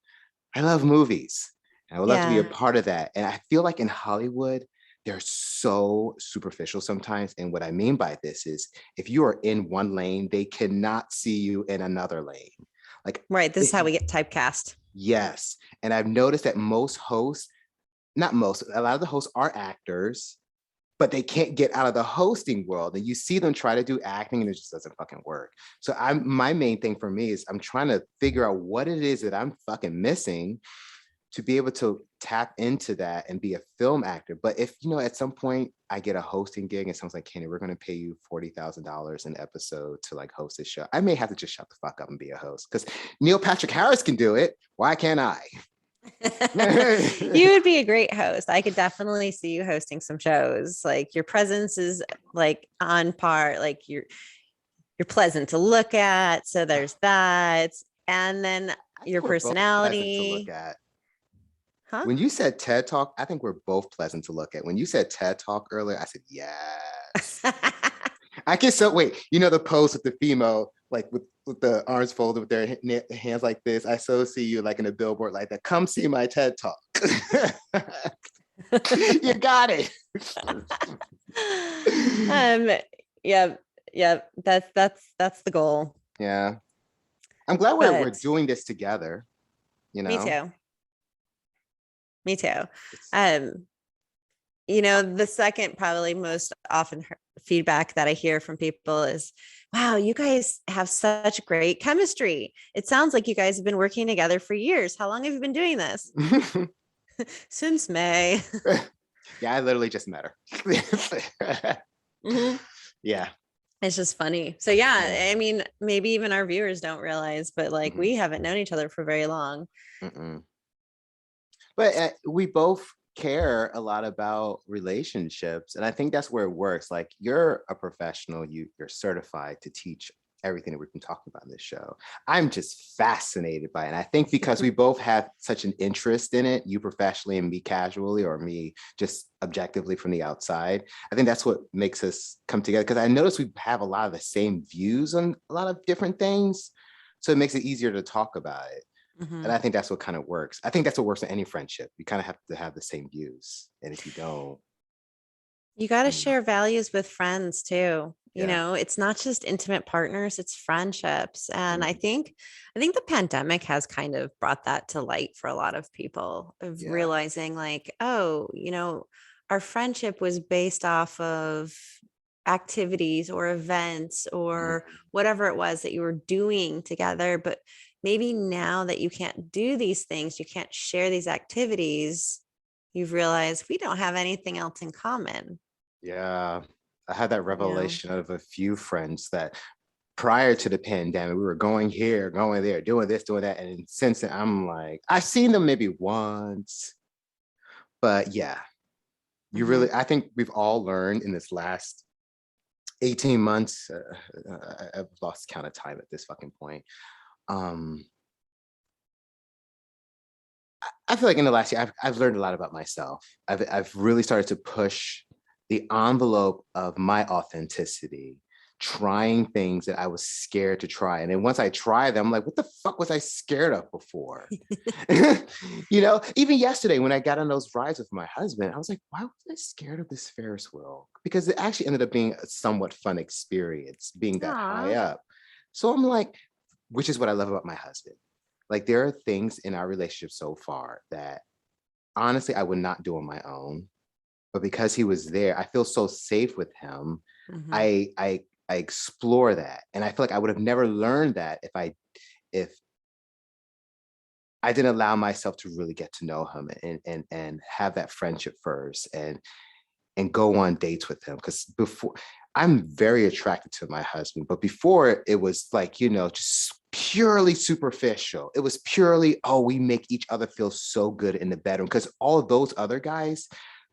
Speaker 2: I love movies. And I would love to be a part of that. And I feel like in Hollywood, they're so superficial sometimes. And what I mean by this is if you are in one lane, they cannot see you in another lane. Like,
Speaker 1: right. This is how we get typecast.
Speaker 2: Yes. And I've noticed that most hosts, not most, a lot of the hosts are actors, but they can't get out of the hosting world. And you see them try to do acting and it just doesn't fucking work. So my main thing for me is I'm trying to figure out what it is that I'm fucking missing to be able to tap into that and be a film actor. But if, at some point I get a hosting gig and someone's like, "Kenny, we're going to pay you $40,000 an episode to like host this show," I may have to just shut the fuck up and be a host because Neil Patrick Harris can do it. Why can't I?
Speaker 1: You would be a great host. I could definitely see you hosting some shows. Like your presence is like on par. Like you're pleasant to look at. So there's that. And then
Speaker 2: I think
Speaker 1: your
Speaker 2: we're both pleasant to look
Speaker 1: personality.
Speaker 2: at.
Speaker 1: Huh?
Speaker 2: When you said TED Talk, I think we're both pleasant to look at. When you said TED Talk earlier, I said yes. I can so wait. You know the pose with the female, like with the arms folded with their hands like this. I so see you like in a billboard like that. Come see my TED Talk. You got it.
Speaker 1: um, yeah, yeah, that's the goal.
Speaker 2: Yeah. I'm glad we're
Speaker 1: But
Speaker 2: doing this together, you
Speaker 1: me
Speaker 2: know.
Speaker 1: too. Me too.
Speaker 2: It's
Speaker 1: Um, the second probably most often feedback that I hear from people is, wow, you guys have such great chemistry. It sounds like you guys have been working together for years. How long have you been doing this? Since May.
Speaker 2: yeah, I literally just met her.
Speaker 1: Mhm.
Speaker 2: Yeah.
Speaker 1: It's just funny. So yeah,
Speaker 2: Yeah.
Speaker 1: I mean, maybe even our viewers don't realize, but like
Speaker 2: Mhm.
Speaker 1: we haven't known each other for very long.
Speaker 2: Mm-mm. But we both care a lot about relationships, and I think that's where it works. Like you're a professional, you're certified to teach everything that we've been talking about in this show. I'm just fascinated by it. And I think because we both have such an interest in it, you professionally and me casually, or me just objectively from the outside, I think that's what makes us come together. Because I notice we have a lot of the same views on a lot of different things. So it makes it easier to talk about it. And
Speaker 1: Mhm.
Speaker 2: I think that's what kind of works. I think that's what works in any friendship. You kind of have to have the same views. And if you don't,
Speaker 1: You got to
Speaker 2: you know,
Speaker 1: share values with friends too.
Speaker 2: yeah.
Speaker 1: It's not just intimate partners, it's friendships. And
Speaker 2: Mhm.
Speaker 1: I think the pandemic has kind of brought that to light for a lot of people of
Speaker 2: Yeah.
Speaker 1: realizing like, oh, our friendship was based off of activities or events or
Speaker 2: Mhm.
Speaker 1: whatever it was that you were doing together, but maybe now that you can't do these things, you can't share these activities, you've realized we don't have anything else in common.
Speaker 2: Yeah. I had that
Speaker 1: you know
Speaker 2: revelation of a few friends that prior to the pandemic, we were going here, going there, doing this, doing that. And since then, I'm like, I've seen them maybe once, but yeah,
Speaker 1: Mhm.
Speaker 2: I think we've all learned in this last 18 months. I've lost count of time at this fucking point. Um, I feel like in the last year, I've learned a lot about myself. I've really started to push the envelope of my authenticity, trying things that I was scared to try. And then once I try them, I'm like, what the fuck was I scared of before? Even yesterday when I got on those rides with my husband, I was like, why was I scared of this Ferris wheel? Because it actually ended up being a somewhat fun experience being that high
Speaker 1: Aw.
Speaker 2: up. So I'm like, which is what I love about my husband. Like there are things in our relationship so far that honestly I would not do on my own. But because he was there, I feel so safe with him.
Speaker 1: Mhm.
Speaker 2: I explore that. And I feel like I would have never learned that if I didn't allow myself to really get to know him and have that friendship first and go on dates with him. Because before I'm very attracted to my husband, but before it was like, just purely superficial. It was purely, oh, we make each other feel so good in the bedroom. Because all of those other guys,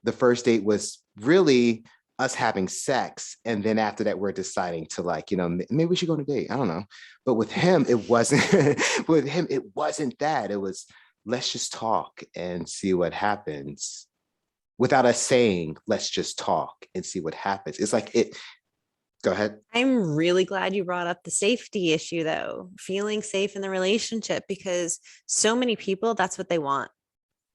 Speaker 2: the first date was really us having sex. And then after that, we're deciding to like, maybe we should go on a date. I don't know. But with him, it wasn't it wasn't that. It was let's just talk and see what happens without us saying, let's just talk and see what happens. It's like it, go ahead.
Speaker 1: I'm really glad you brought up the safety issue, though, feeling safe in the relationship, because so many people, that's what they want.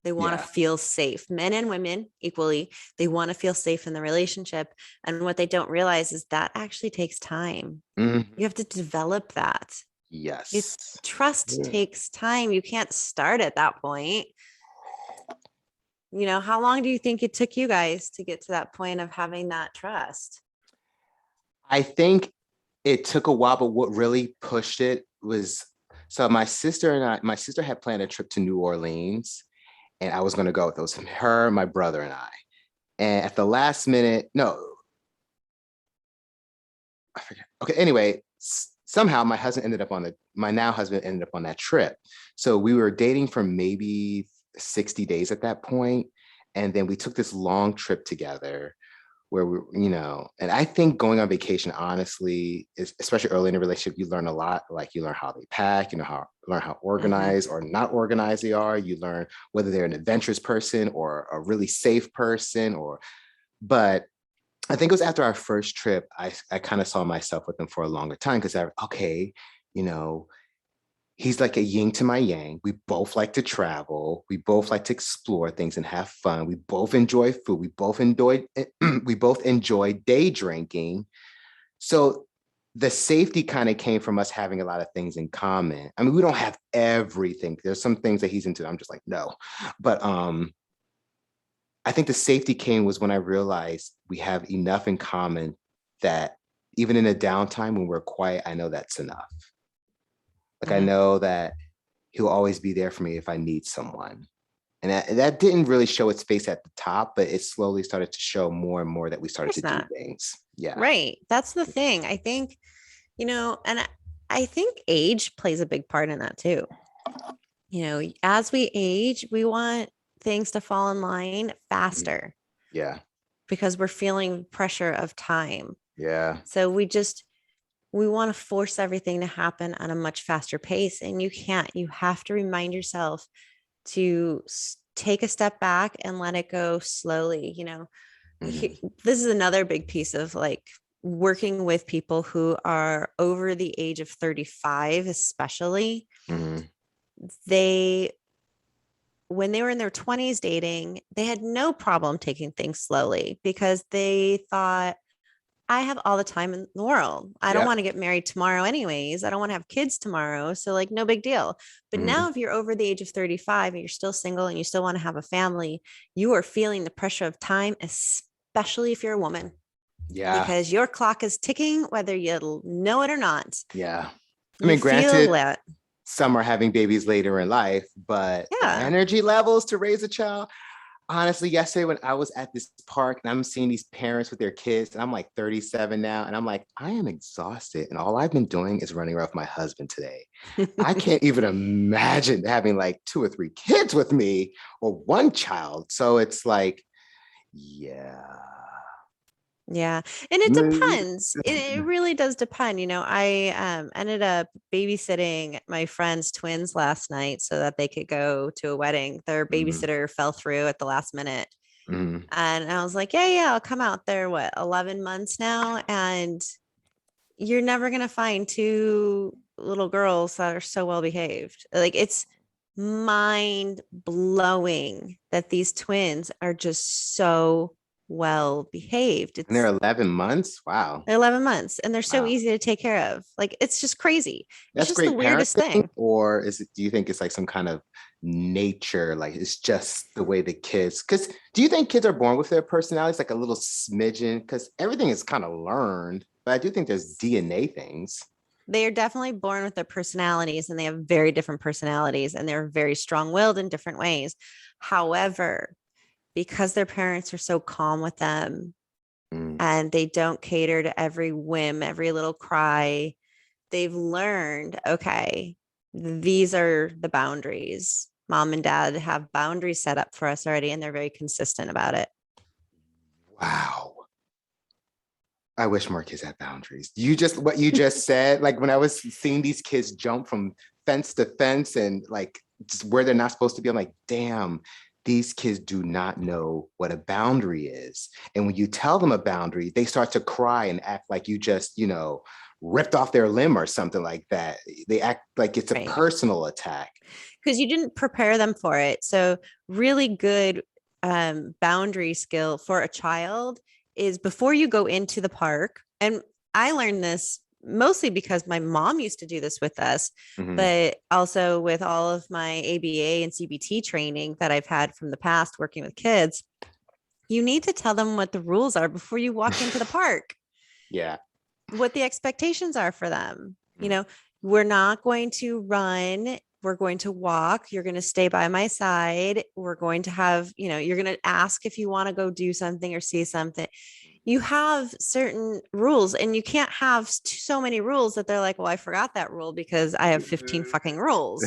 Speaker 1: They want to
Speaker 2: Yeah.
Speaker 1: feel safe, men and women equally. They want to feel safe in the relationship. And what they don't realize is that actually takes time.
Speaker 2: Mhm.
Speaker 1: You have to develop that. It's
Speaker 2: Yes.
Speaker 1: trust
Speaker 2: Yeah.
Speaker 1: takes time. You can't start at that point. How long do you think it took you guys to get to that point of having that trust?
Speaker 2: I think it took a while, but what really pushed it was so my sister had planned a trip to New Orleans and I was going to go with it. It was her, my brother, and I. And at the last minute, no, I forget. Okay, anyway, somehow my now husband ended up on that trip. So we were dating for maybe 60 days at that point. And then we took this long trip together where we, and I think going on vacation, honestly, is especially early in a relationship, you learn a lot. Like you learn how they pack, learn how organized or not organized they are. You learn whether they're an adventurous person or a really safe person but I think it was after our first trip, I kind of saw myself with him for a longer time because you know, he's like a yin to my yang. We both like to travel. We both like to explore things and have fun. We both enjoy food. We both enjoy day drinking. So the safety kind of came from us having a lot of things in common. I mean, we don't have everything. There's some things that he's into. I'm just like, no. But I think the safety came was when I realized we have enough in common that even in a downtime when we're quiet, I know that's enough. Like I know that he'll always be there for me if I need someone. And that didn't really show its face at the top, but it slowly started to show more and more that we started to do things. Yeah.
Speaker 1: Right. That's the thing. I think, and I think age plays a big part in that too. As we age, we want things to fall in line faster.
Speaker 2: Yeah.
Speaker 1: Because we're feeling pressure of time.
Speaker 2: Yeah.
Speaker 1: So we want to force everything to happen at a much faster pace. And you can't. You have to remind yourself to take a step back and let it go slowly. This is another big piece of like working with people who are over the age of 35, especially. When they were in their 20s dating, they had no problem taking things slowly because they thought, I have all the time in the world. I don't want to get married tomorrow anyways. I don't want to have kids tomorrow. So like, no big deal. But now if you're over the age of 35 and you're still single and you still want to have a family, you are feeling the pressure of time, especially if you're a woman.
Speaker 2: Yeah.
Speaker 1: Because your clock is ticking, whether you know it or not.
Speaker 2: Yeah. I mean, granted, some are having babies later in life, but the energy levels to raise a child. Honestly, yesterday when I was at this park and I'm seeing these parents with their kids, and I'm like 37 now, and I'm like, I am exhausted. And all I've been doing is running around with my husband today. I can't even imagine having like 2 or 3 kids with me or one child. So it's like, yeah.
Speaker 1: Yeah. And it depends. It really does depend. I ended up babysitting my friend's twins last night so that they could go to a wedding. Their babysitter fell through at the last minute. And I was like, yeah, I'll come out there. 11 months now? And you're never going to find 2 little girls that are so well behaved. Like it's mind blowing that these twins are just so well behaved.
Speaker 2: And they're 11 months. Wow.
Speaker 1: They're 11 months and they're so easy to take care of. Like it's just crazy.
Speaker 2: That's
Speaker 1: it's just
Speaker 2: great
Speaker 1: the weirdest thing.
Speaker 2: Or do you think it's like some kind of nature? Like it's just the way the kids, because do you think kids are born with their personalities, like a little smidgen? Because everything is kind of learned, but I do think there's DNA things.
Speaker 1: They are definitely born with their personalities and they have very different personalities and they're very strong-willed in different ways. However, because their parents are so calm with them and they don't cater to every whim, every little cry, they've learned, okay, these are the boundaries. Mom and dad have boundaries set up for us already, and they're very consistent about it.
Speaker 2: Wow. I wish more kids had boundaries. What you just said, like when I was seeing these kids jump from fence to fence and like just where they're not supposed to be, I'm like, damn, these kids do not know what a boundary is. And when you tell them a boundary, they start to cry and act like you just, ripped off their limb or something like that. They act like it's a personal attack.
Speaker 1: Because you didn't prepare them for it. So really good boundary skill for a child is before you go into the park. And I learned this mostly because my mom used to do this with us, but also with all of my ABA and CBT training that I've had from the past working with kids, you need to tell them what the rules are before you walk into the park.
Speaker 2: Yeah.
Speaker 1: What the expectations are for them. We're not going to run. We're going to walk. You're going to stay by my side. We're going to have, you're going to ask if you want to go do something or see something. you have certain rules, and you can't have so many rules that they're like, well, I forgot that rule because I have 15 fucking rules.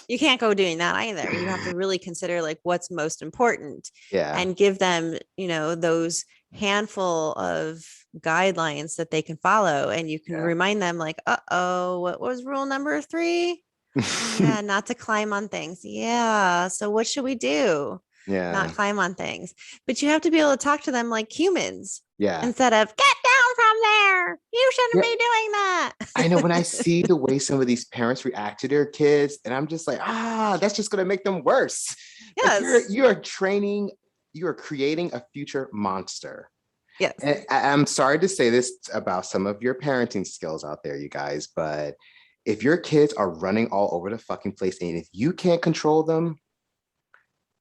Speaker 1: You can't go doing that either. You have to really consider like what's most important
Speaker 2: Yeah.
Speaker 1: and give them, those handful of guidelines that they can follow. And you can
Speaker 2: Yeah.
Speaker 1: remind them like, uh-oh, what was rule number 3? Oh yeah, not to climb on things. Yeah. So what should we do? Not
Speaker 2: Yeah.
Speaker 1: climb on things. But you have to be able to talk to them like humans
Speaker 2: Yeah.
Speaker 1: instead of get down from there. You shouldn't
Speaker 2: Yeah.
Speaker 1: be doing that.
Speaker 2: I know when I see the way some of these parents react to their kids, and I'm just like, that's just gonna make them worse. Like
Speaker 1: Yes.
Speaker 2: you are training, you are creating a future monster.
Speaker 1: Yes.
Speaker 2: And I'm sorry to say this about some of your parenting skills out there, you guys, but if your kids are running all over the fucking place and if you can't control them,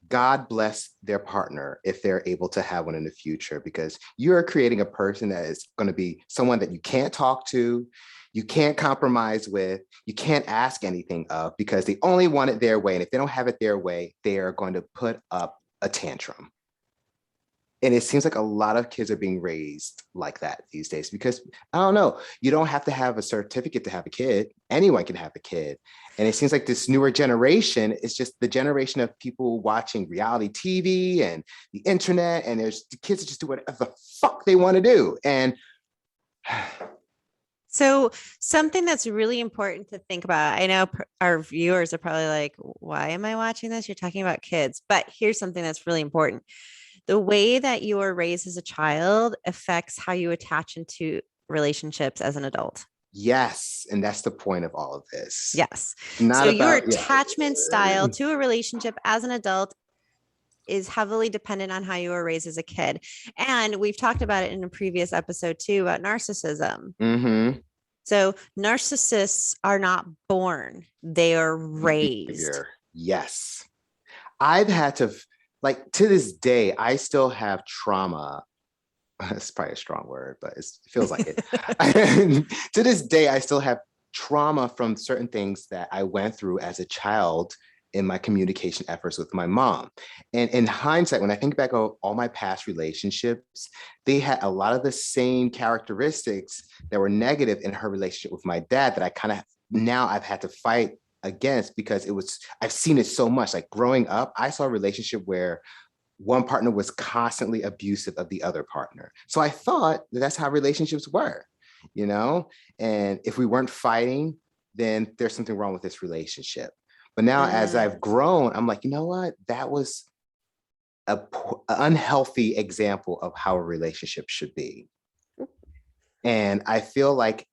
Speaker 2: God bless their partner if they're able to have one in the future, because you're creating a person that is going to be someone that you can't talk to, you can't compromise with, you can't ask anything of, because they only want it their way. And if they don't have it their way, they are going to put up a tantrum. And it seems like a lot of kids are being raised like that these days because I don't know, you don't have to have a certificate to have a kid. Anyone can have a kid. And it seems like this newer generation is just the generation of people watching reality TV and the internet, and there's the kids that just do whatever the fuck they want to do. And
Speaker 1: So something that's really important to think about. I know our viewers are probably like, why am I watching this? You're talking about kids. But here's something that's really important. The way that you are raised as a child affects how you attach into relationships as an adult.
Speaker 2: yes, and that's the point of all of this.
Speaker 1: Yes. So
Speaker 2: Not
Speaker 1: your
Speaker 2: about, yeah.
Speaker 1: attachment style to a relationship as an adult is heavily dependent on how you were raised as a kid. And we've talked about it in a previous episode too about narcissism.
Speaker 2: Mm-hmm.
Speaker 1: So narcissists are not born, they are raised.
Speaker 2: Behavior. Yes. I've had to, like, to this day, I still have trauma. It's probably a strong word, but it feels like it. To this day, I still have trauma from certain things that I went through as a child in my communication efforts with my mom. And in hindsight, when I think back on all my past relationships, they had a lot of the same characteristics that were negative in her relationship with my dad that I kind of now I've had to fight against because I've seen it so much. Like growing up, I saw a relationship where one partner was constantly abusive of the other partner. So I thought that's how relationships were, you know? And if we weren't fighting, then there's something wrong with this relationship. But now as I've grown, I'm like, you know what? That was an unhealthy example of how a relationship should be. And I feel like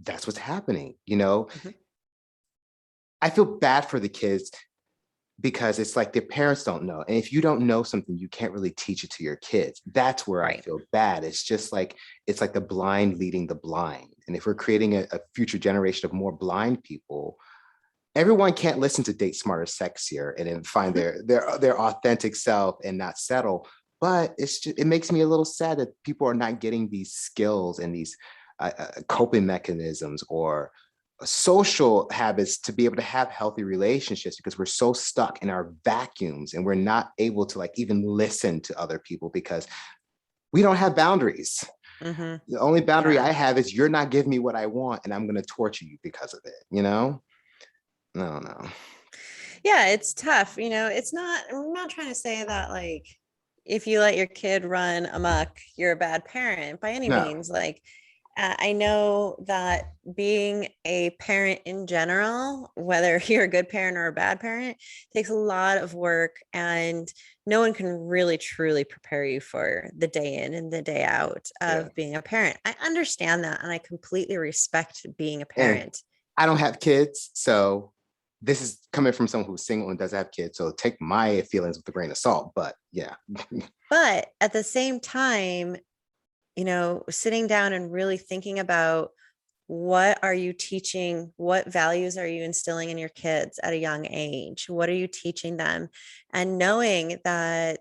Speaker 2: that's what's happening, you know? Mm-hmm. I feel bad for the kids because it's like their parents don't know. And if you don't know something, you can't really teach it to your kids. That's where I feel bad. It's just like, it's like the blind leading the blind. And if we're creating a future generation of more blind people, everyone can't listen to Date Smarter, Sexier and then find their authentic self and not settle. But it makes me a little sad that people are not getting these skills and these coping mechanisms or social habits to be able to have healthy relationships, because we're so stuck in our vacuums and we're not able to like even listen to other people because we don't have boundaries. Mm-hmm. The only boundary I have is you're not giving me what I want and I'm going to torture you because of it, you know? I don't know.
Speaker 1: Yeah, it's tough. I'm not trying to say that like if you let your kid run amok, you're a bad parent by any means. Like I know that being a parent in general, whether you're a good parent or a bad parent, takes a lot of work, and no one can really truly prepare you for the day in and the day out of being a parent. I understand that, and I completely respect being a parent.
Speaker 2: And I don't have kids, so this is coming from someone who's single and doesn't have kids, so take my feelings with a grain of salt, but yeah.
Speaker 1: But at the same time, sitting down and really thinking about what are you teaching, what values are you instilling in your kids at a young age? What are you teaching them? And knowing that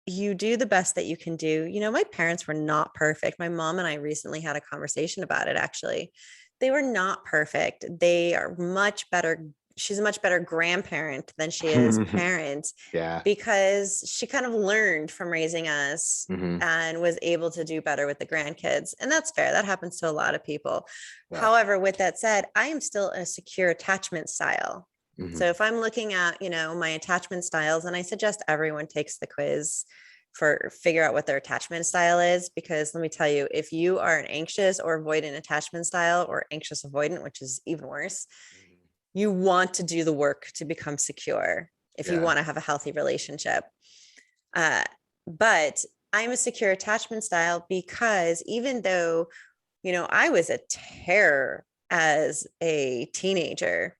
Speaker 1: you do the best that you can do. My parents were not perfect. My mom and I recently had a conversation about it, actually. They were not perfect. They are much better she's a much better grandparent than she is parent,
Speaker 2: Yeah.
Speaker 1: because she kind of learned from raising us
Speaker 2: Hmm.
Speaker 1: and was able to do better with the grandkids. And that's fair. That happens to a lot of people.
Speaker 2: Yeah.
Speaker 1: However, with that said, I am still a secure attachment style. So
Speaker 2: Hmm.
Speaker 1: if I'm looking at, my attachment styles, and I suggest everyone takes the quiz for figure out what their attachment style is, because let me tell you, if you are an anxious or avoidant attachment style, or anxious avoidant, which is even worse, you want to do the work to become secure if you
Speaker 2: Yeah.
Speaker 1: want to have a healthy relationship. Uh, but I'm a secure attachment style because even though, I was a terror as a teenager,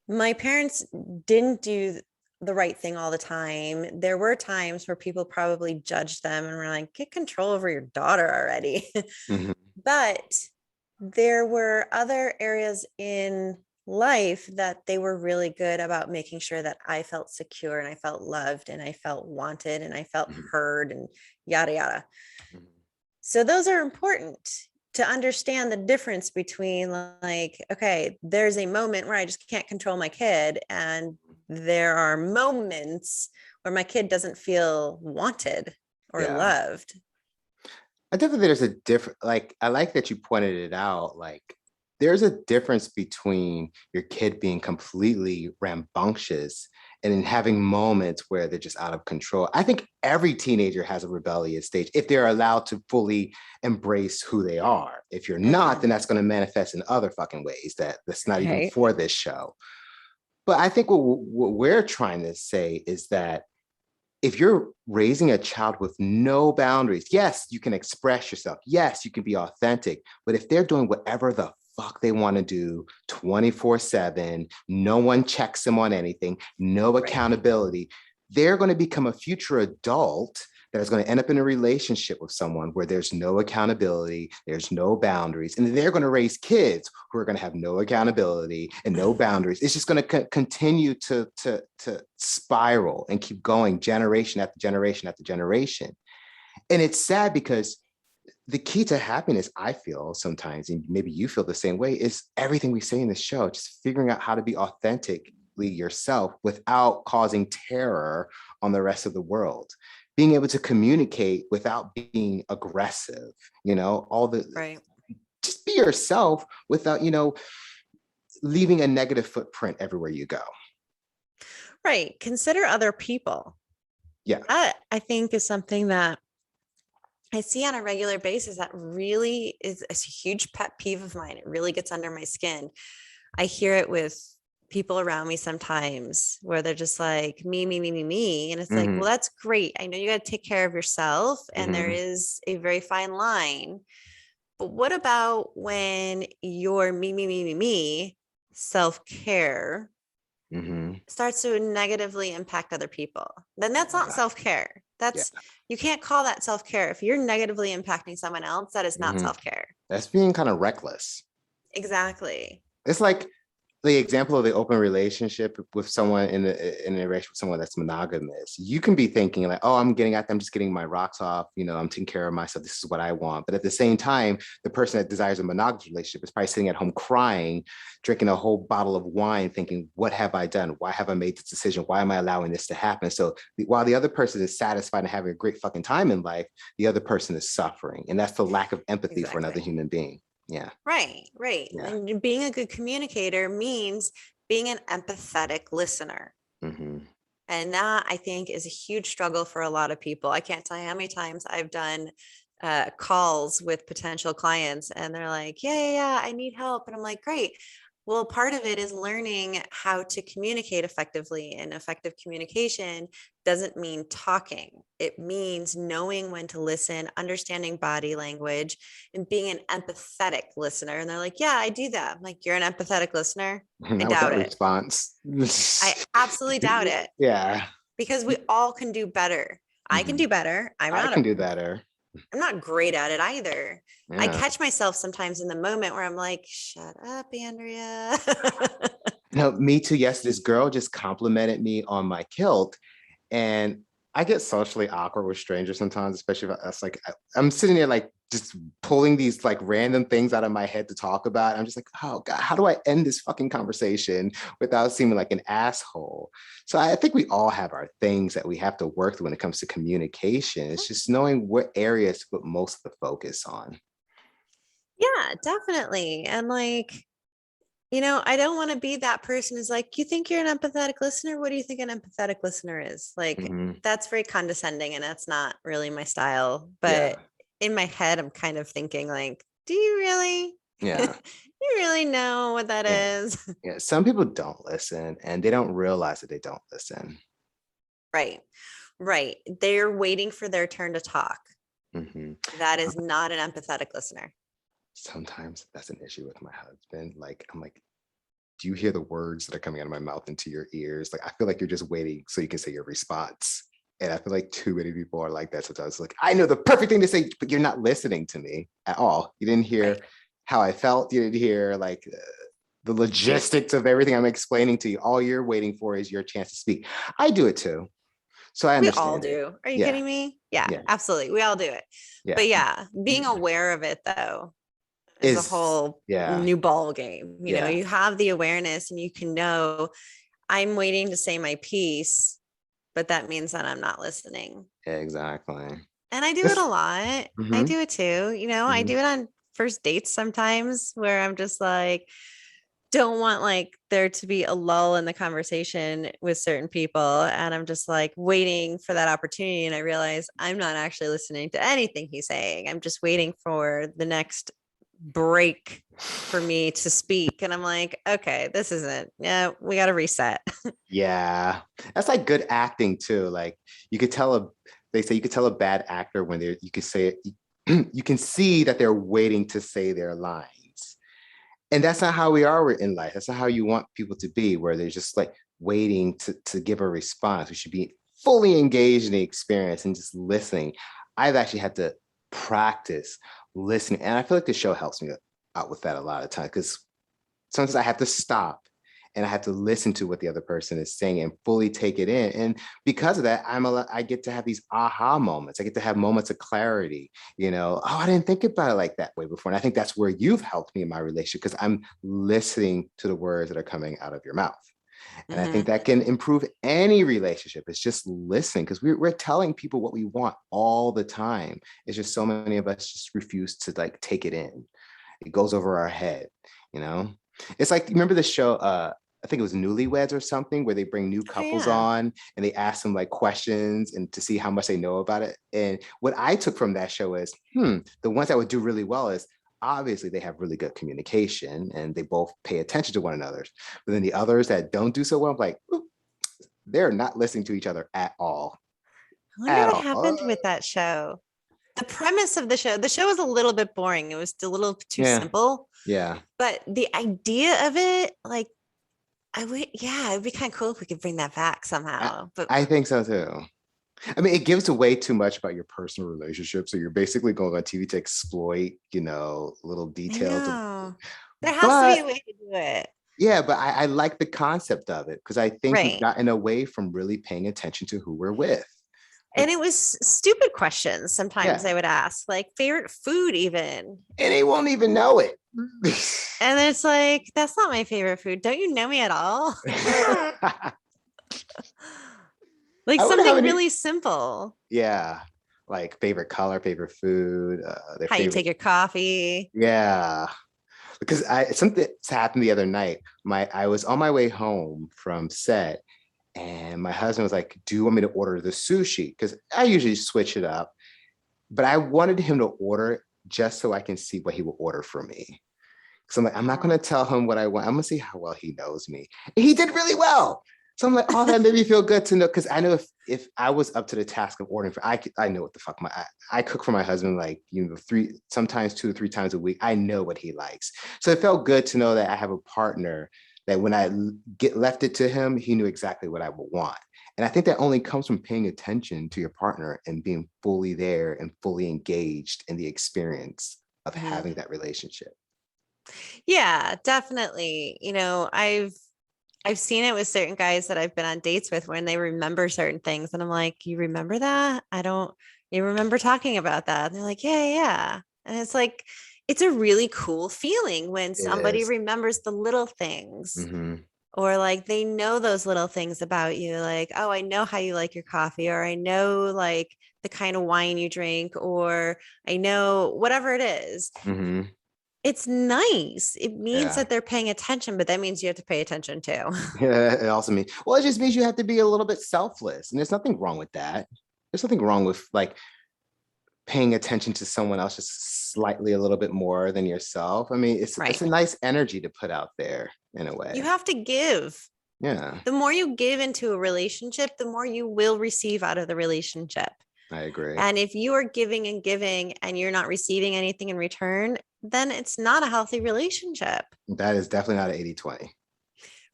Speaker 1: my parents didn't do the right thing all the time. There were times where people probably judged them and were like, get control over your daughter already.
Speaker 2: Hmm.
Speaker 1: But there were other areas in life that they were really good about making sure that I felt secure and I felt loved and I felt wanted and I felt heard and yada, yada. So those are important to understand the difference between, like, okay, there's a moment where I just can't control my kid. And there are moments where my kid doesn't feel wanted or
Speaker 2: Yeah.
Speaker 1: loved.
Speaker 2: I definitely there's a different, like, I like that you pointed it out. Like, there's a difference between your kid being completely rambunctious and then having moments where they're just out of control. I think every teenager has a rebellious stage if they're allowed to fully embrace who they are. If you're not, then that's going to manifest in other fucking ways that's not even
Speaker 1: Right.
Speaker 2: for this show. But I think what we're trying to say is that if you're raising a child with no boundaries, yes, you can express yourself. Yes, you can be authentic. But if they're doing whatever the fuck they want to do 24/7, no one checks them on anything, no
Speaker 1: Right.
Speaker 2: accountability, they're going to become a future adult that is going to end up in a relationship with someone where there's no accountability, there's no boundaries, and they're going to raise kids who are going to have no accountability and no boundaries. It's just going to continue to spiral and keep going generation after generation after generation. And it's sad because the key to happiness, I feel sometimes, and maybe you feel the same way, is everything we say in the show, just figuring out how to be authentically yourself without causing terror on the rest of the world. Being able to communicate without being aggressive, all the,
Speaker 1: Right.
Speaker 2: just be yourself without, leaving a negative footprint everywhere you go.
Speaker 1: Right. Consider other people.
Speaker 2: Yeah.
Speaker 1: That, I think, is something that I see on a regular basis that really is a huge pet peeve of mine. It really gets under my skin. I hear it with people around me sometimes where they're just like, me, me, me, me, me. And it's like, well,
Speaker 2: Hmm.
Speaker 1: that's great. I know you got to take care of yourself, and there
Speaker 2: Hmm.
Speaker 1: is a very fine line. But what about when your me, me, me, me, me self care
Speaker 2: Hmm.
Speaker 1: starts to negatively impact other people? Then that's not
Speaker 2: Yeah.
Speaker 1: self care.
Speaker 2: Yeah.
Speaker 1: You can't call that self care. If you're negatively impacting someone else, that is not
Speaker 2: Hmm.
Speaker 1: self care.
Speaker 2: That's being kind of reckless.
Speaker 1: Exactly.
Speaker 2: It's like the example of the open relationship with someone in a relationship with someone that's monogamous. You can be thinking like, oh, I'm getting at them, just getting my rocks off, I'm taking care of myself, this is what I want. But at the same time, the person that desires a monogamous relationship is probably sitting at home crying, drinking a whole bottle of wine, thinking, what have I done? Why have I made this decision? Why am I allowing this to happen? So while the other person is satisfied and having a great fucking time in life, the other person is suffering, and that's the lack of empathy for another
Speaker 1: Exactly.
Speaker 2: human being. Yeah.
Speaker 1: Right, right.
Speaker 2: Yeah.
Speaker 1: And being a good communicator means being an empathetic listener.
Speaker 2: Hmm.
Speaker 1: And that, I think, is a huge struggle for a lot of people. I can't tell you how many times I've done calls with potential clients, and they're like, yeah, yeah, yeah, I need help. And I'm like, great. Well, part of it is learning how to communicate effectively, and effective communication doesn't mean talking. It means knowing when to listen, understanding body language, and being an empathetic listener. And they're like, yeah, I do that. I'm like, you're an empathetic listener? I
Speaker 2: Not with
Speaker 1: doubt
Speaker 2: that
Speaker 1: it.
Speaker 2: response.
Speaker 1: I absolutely doubt it,
Speaker 2: Yeah.
Speaker 1: because we all can do better. I can
Speaker 2: Mhm.
Speaker 1: do better.
Speaker 2: I can do better.
Speaker 1: I'm not great at it either. I
Speaker 2: Yeah.
Speaker 1: catch myself sometimes in the moment where I'm like, shut up, Andrea.
Speaker 2: No, me too. Yes, this girl just complimented me on my kilt, and I get socially awkward with strangers sometimes, especially if I'm sitting there like just pulling these like random things out of my head to talk about. I'm just like, oh God, how do I end this fucking conversation without seeming like an asshole? So I think we all have our things that we have to work through when it comes to communication. It's just knowing what areas to put most of the focus on.
Speaker 1: Yeah, definitely. And like, I don't want to be that person who's like, you think you're an empathetic listener? What do you think an empathetic listener is? Like,
Speaker 2: Mhm.
Speaker 1: that's very condescending and that's not really my style. But
Speaker 2: Yeah.
Speaker 1: in my head, I'm kind of thinking like, do you really?
Speaker 2: Yeah.
Speaker 1: You really know what that
Speaker 2: Yeah.
Speaker 1: is?
Speaker 2: Yeah. Some people don't listen and they don't realize that they don't listen.
Speaker 1: Right. Right. They're waiting for their turn to talk.
Speaker 2: Mhm.
Speaker 1: That is not an empathetic listener.
Speaker 2: Sometimes that's an issue with my husband. Like, I'm like, do you hear the words that are coming out of my mouth into your ears? Like, I feel like you're just waiting so you can say your response. And I feel like too many people are like that sometimes. Like, I know the perfect thing to say, but you're not listening to me at all. You didn't
Speaker 1: Right.
Speaker 2: hear how I felt. You didn't hear like the logistics of everything I'm explaining to you. All you're waiting for is your chance to speak. I do it too. So I
Speaker 1: We all
Speaker 2: understand it.
Speaker 1: do. Are you
Speaker 2: Yeah.
Speaker 1: kidding me? Yeah,
Speaker 2: Yeah.
Speaker 1: absolutely. We all do it.
Speaker 2: Yeah.
Speaker 1: But yeah, being aware of it though is a
Speaker 2: Is,
Speaker 1: whole
Speaker 2: yeah.
Speaker 1: new ball game.
Speaker 2: Yeah.
Speaker 1: You have the awareness and you can know I'm waiting to say my piece, but that means that I'm not listening.
Speaker 2: Yeah, exactly.
Speaker 1: And I do it a
Speaker 2: This,
Speaker 1: lot. I
Speaker 2: mhm,
Speaker 1: do it too. I
Speaker 2: mhm.
Speaker 1: do it on first dates sometimes where I'm just like, don't want like there to be a lull in the conversation with certain people. And I'm just like waiting for that opportunity. And I realize I'm not actually listening to anything he's saying. I'm just waiting for the next break for me to speak. And I'm like, okay, this isn't, yeah, we got to reset.
Speaker 2: Yeah, that's like good acting too. Like you could tell they say you could tell a bad actor when they're, you could say it, you can see that they're waiting to say their lines. And that's not how we are in life. That's not how you want people to be, where they're just like waiting to give a response. We should be fully engaged in the experience and just listening. I've actually had to practice listening. And I feel like the show helps me out with that a lot of times because sometimes I have to stop and I have to listen to what the other person is saying and fully take it in. And because of that, I get to have these aha moments. I get to have moments of clarity. Oh, I didn't think about it like that way before. And I think that's where you've helped me in my relationship because I'm listening to the words that are coming out of your mouth. And I think
Speaker 1: Mhm.
Speaker 2: that can improve any relationship. It's just listening because we're telling people what we want all the time. It's just so many of us just refuse to like take it in. It goes over our head, you know? It's like, remember the show, I think it was Newlyweds or something, where they bring new
Speaker 1: Oh,
Speaker 2: couples
Speaker 1: yeah.
Speaker 2: on and they ask them like questions and to see how much they know about it. And what I took from that show is, the ones that would do really well is obviously they have really good communication and they both pay attention to one another. But then the others that don't do so well, I'm like, "Oop, they're not listening to each other at all,
Speaker 1: I wonder
Speaker 2: at
Speaker 1: what
Speaker 2: all."
Speaker 1: happened with that show. The premise of the show was a little bit boring. It was a little too
Speaker 2: Yeah,
Speaker 1: simple,
Speaker 2: yeah.
Speaker 1: but the idea of it, like, yeah, it'd be kind of cool if we could bring that back
Speaker 2: I,
Speaker 1: somehow. But
Speaker 2: I think so too. I mean, it gives away too much about your personal relationship. So you're basically going on TV to exploit, little
Speaker 1: I
Speaker 2: details.
Speaker 1: know there has to be
Speaker 2: But
Speaker 1: a way to do it.
Speaker 2: yeah, but I like the concept of it because I think we've
Speaker 1: Right.
Speaker 2: gotten away from really paying attention to who we're with.
Speaker 1: And
Speaker 2: Like,
Speaker 1: it was stupid questions sometimes
Speaker 2: yeah,
Speaker 1: they would ask, like favorite food, even.
Speaker 2: and they won't even know it.
Speaker 1: And it's like, that's not my favorite food. Don't you know me at all?
Speaker 2: I
Speaker 1: Like
Speaker 2: wouldn't have
Speaker 1: something
Speaker 2: any.
Speaker 1: really simple.
Speaker 2: Yeah, like favorite color, favorite food, their
Speaker 1: How you
Speaker 2: favorite.
Speaker 1: take your coffee.
Speaker 2: Yeah, because I something happened the other night. I was on my way home from set. And my husband was like, "Do you want me to order the sushi?" Because I usually switch it up, but I wanted him to order it just so I can see what he will order for me. So I'm like, I'm not going
Speaker 1: Oh.
Speaker 2: to tell him what I want. I'm going to see how well he knows me. And he did really well. So I'm like, oh, that made me feel good to know. Because I know if I was up to the task of ordering I know what the fuck I cook for my husband like sometimes 2 or 3 times a week. I know what he likes. So it felt good to know that I have a partner that when I get left it to him, he knew exactly what I would want. And I think that only comes from paying attention to your partner and being fully there and fully engaged in the experience of
Speaker 1: Mhm.
Speaker 2: having that relationship.
Speaker 1: Yeah, definitely. I've seen it with certain guys that I've been on dates with when they remember certain things. And I'm like, you remember that? I don't, you remember talking about that? And they're like, yeah, yeah. And it's like, it's a really cool feeling when
Speaker 2: It
Speaker 1: somebody
Speaker 2: is.
Speaker 1: remembers the little things,
Speaker 2: Hmm.
Speaker 1: or like they know those little things about you. Like, oh, I know how you like your coffee, or I know like the kind of wine you drink, or I know whatever it is.
Speaker 2: Hmm.
Speaker 1: It's nice. It means
Speaker 2: Yeah.
Speaker 1: that they're paying attention, but that means you have to pay attention too.
Speaker 2: Yeah. It also means, well, it just means you have to be a little bit selfless. And there's nothing wrong with that. There's nothing wrong with like paying attention to someone else just slightly a little bit more than yourself. I mean, it's
Speaker 1: Right.
Speaker 2: a nice energy to put out there in a
Speaker 1: You
Speaker 2: way.
Speaker 1: have to give.
Speaker 2: Yeah,
Speaker 1: The more you give into a relationship, the more you will receive out of the relationship.
Speaker 2: I agree.
Speaker 1: And if you are giving and you're not receiving anything in return, then it's not a healthy relationship.
Speaker 2: That is definitely not an 80-20.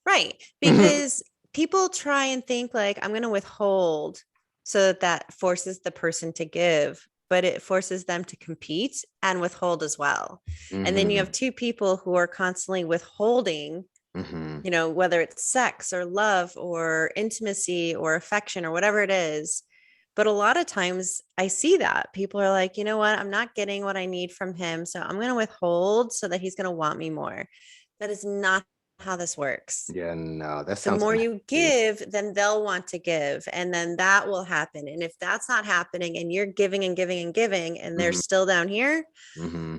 Speaker 1: Right. Because people try and think like, I'm going to withhold, so that that forces the person to give, but it forces them to compete and withhold as well. And then you
Speaker 2: Hmm.
Speaker 1: have two people who are constantly withholding,
Speaker 2: Hmm.
Speaker 1: whether it's sex or love or intimacy or affection or whatever it is. But a lot of times I see that people are like, you know what? I'm not getting what I need from him. So I'm going to withhold so that he's going to want me more. That is not how this works.
Speaker 2: Yeah, no, that
Speaker 1: The
Speaker 2: sounds
Speaker 1: more you
Speaker 2: unhealthy.
Speaker 1: give, then they'll want to give. And then that will happen. And if that's not happening and you're giving and giving and giving, and they're
Speaker 2: Hmm.
Speaker 1: still down here,
Speaker 2: Hmm.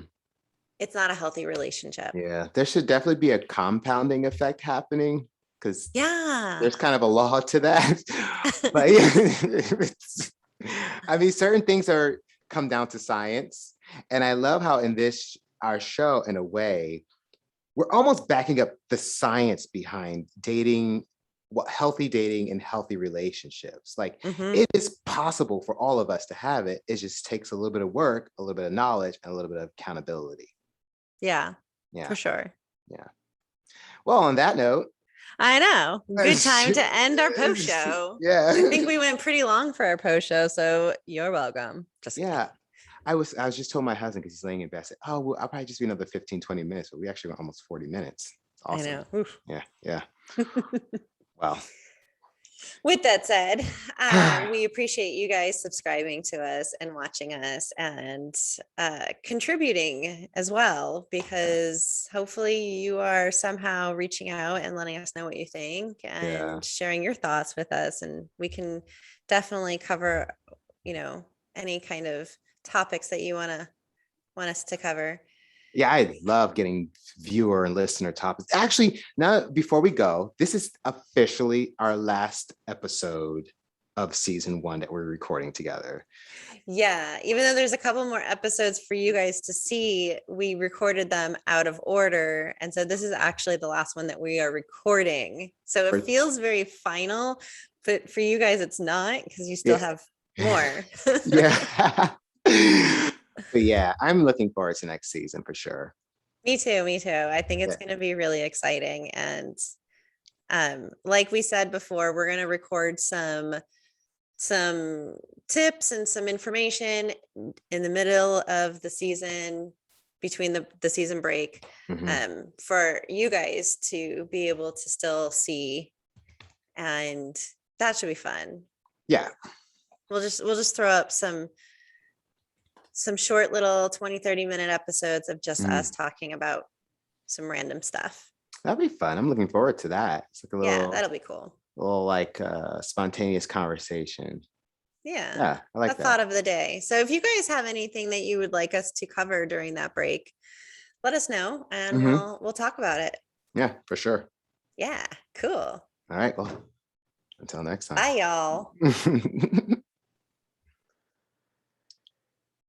Speaker 1: it's not a healthy relationship.
Speaker 2: Yeah, there should definitely be a compounding effect happening because
Speaker 1: Yeah.
Speaker 2: there's kind of a law to that. But yeah, I mean, certain things are come down to science. And I love how in this our show, in a way, we're almost backing up the science behind dating, what healthy dating and healthy relationships. Like
Speaker 1: Hmm.
Speaker 2: it is possible for all of us to have it. It just takes a little bit of work, a little bit of knowledge, and a little bit of accountability.
Speaker 1: Yeah,
Speaker 2: Yeah.
Speaker 1: for sure.
Speaker 2: Yeah. Well, on that note,
Speaker 1: I know. Good time to end our post show. I
Speaker 2: yeah.
Speaker 1: think we went pretty long for our post show, so you're welcome. Just kidding.
Speaker 2: Yeah. I was just told my husband because he's laying in bed. I said, oh, well, I'll probably just be another 15, 20 minutes, but we actually went almost 40 minutes. It's
Speaker 1: I
Speaker 2: awesome.
Speaker 1: know. Oof.
Speaker 2: Yeah. Yeah. Wow.
Speaker 1: With that said, we appreciate you guys subscribing to us and watching us and contributing as well, because hopefully you are somehow reaching out and letting us know what you think
Speaker 2: Yeah.
Speaker 1: and sharing your thoughts with us. And we can definitely cover, any kind of topics that you want us to cover.
Speaker 2: Yeah, I love getting viewer and listener topics. Actually, now before we go, this is officially our last episode of season 1 that we're recording together.
Speaker 1: Yeah, even though there's a couple more episodes for you guys to see, we recorded them out of order. And so this is actually the last one that we are recording. So it
Speaker 2: For,
Speaker 1: feels very final, but for you guys, it's not, because you still
Speaker 2: yeah.
Speaker 1: have more.
Speaker 2: Yeah. But yeah, I'm looking forward to next season for sure.
Speaker 1: Me too. Me too. I think it's
Speaker 2: Yeah.
Speaker 1: going to be really exciting. And like we said before, we're going to record some tips and some information in the middle of the season, between the season break,
Speaker 2: Mhm.
Speaker 1: for you guys to be able to still see, and that should be fun.
Speaker 2: Yeah.
Speaker 1: We'll just throw up some short little 20-30 minute episodes of just us
Speaker 2: Mhm.
Speaker 1: talking about some random stuff.
Speaker 2: That'd be fun. I'm looking forward to that. It's like a
Speaker 1: Yeah,
Speaker 2: little,
Speaker 1: that'll be cool.
Speaker 2: little like spontaneous conversation.
Speaker 1: Yeah,
Speaker 2: Yeah, I
Speaker 1: a
Speaker 2: like that.
Speaker 1: thought of the day. So if you guys have anything that you would like us to cover during that break, let us know and
Speaker 2: Hmm.
Speaker 1: we'll talk about it.
Speaker 2: Yeah, for sure.
Speaker 1: Yeah, cool.
Speaker 2: All right. Well, until next
Speaker 1: Bye, y'all.
Speaker 2: time.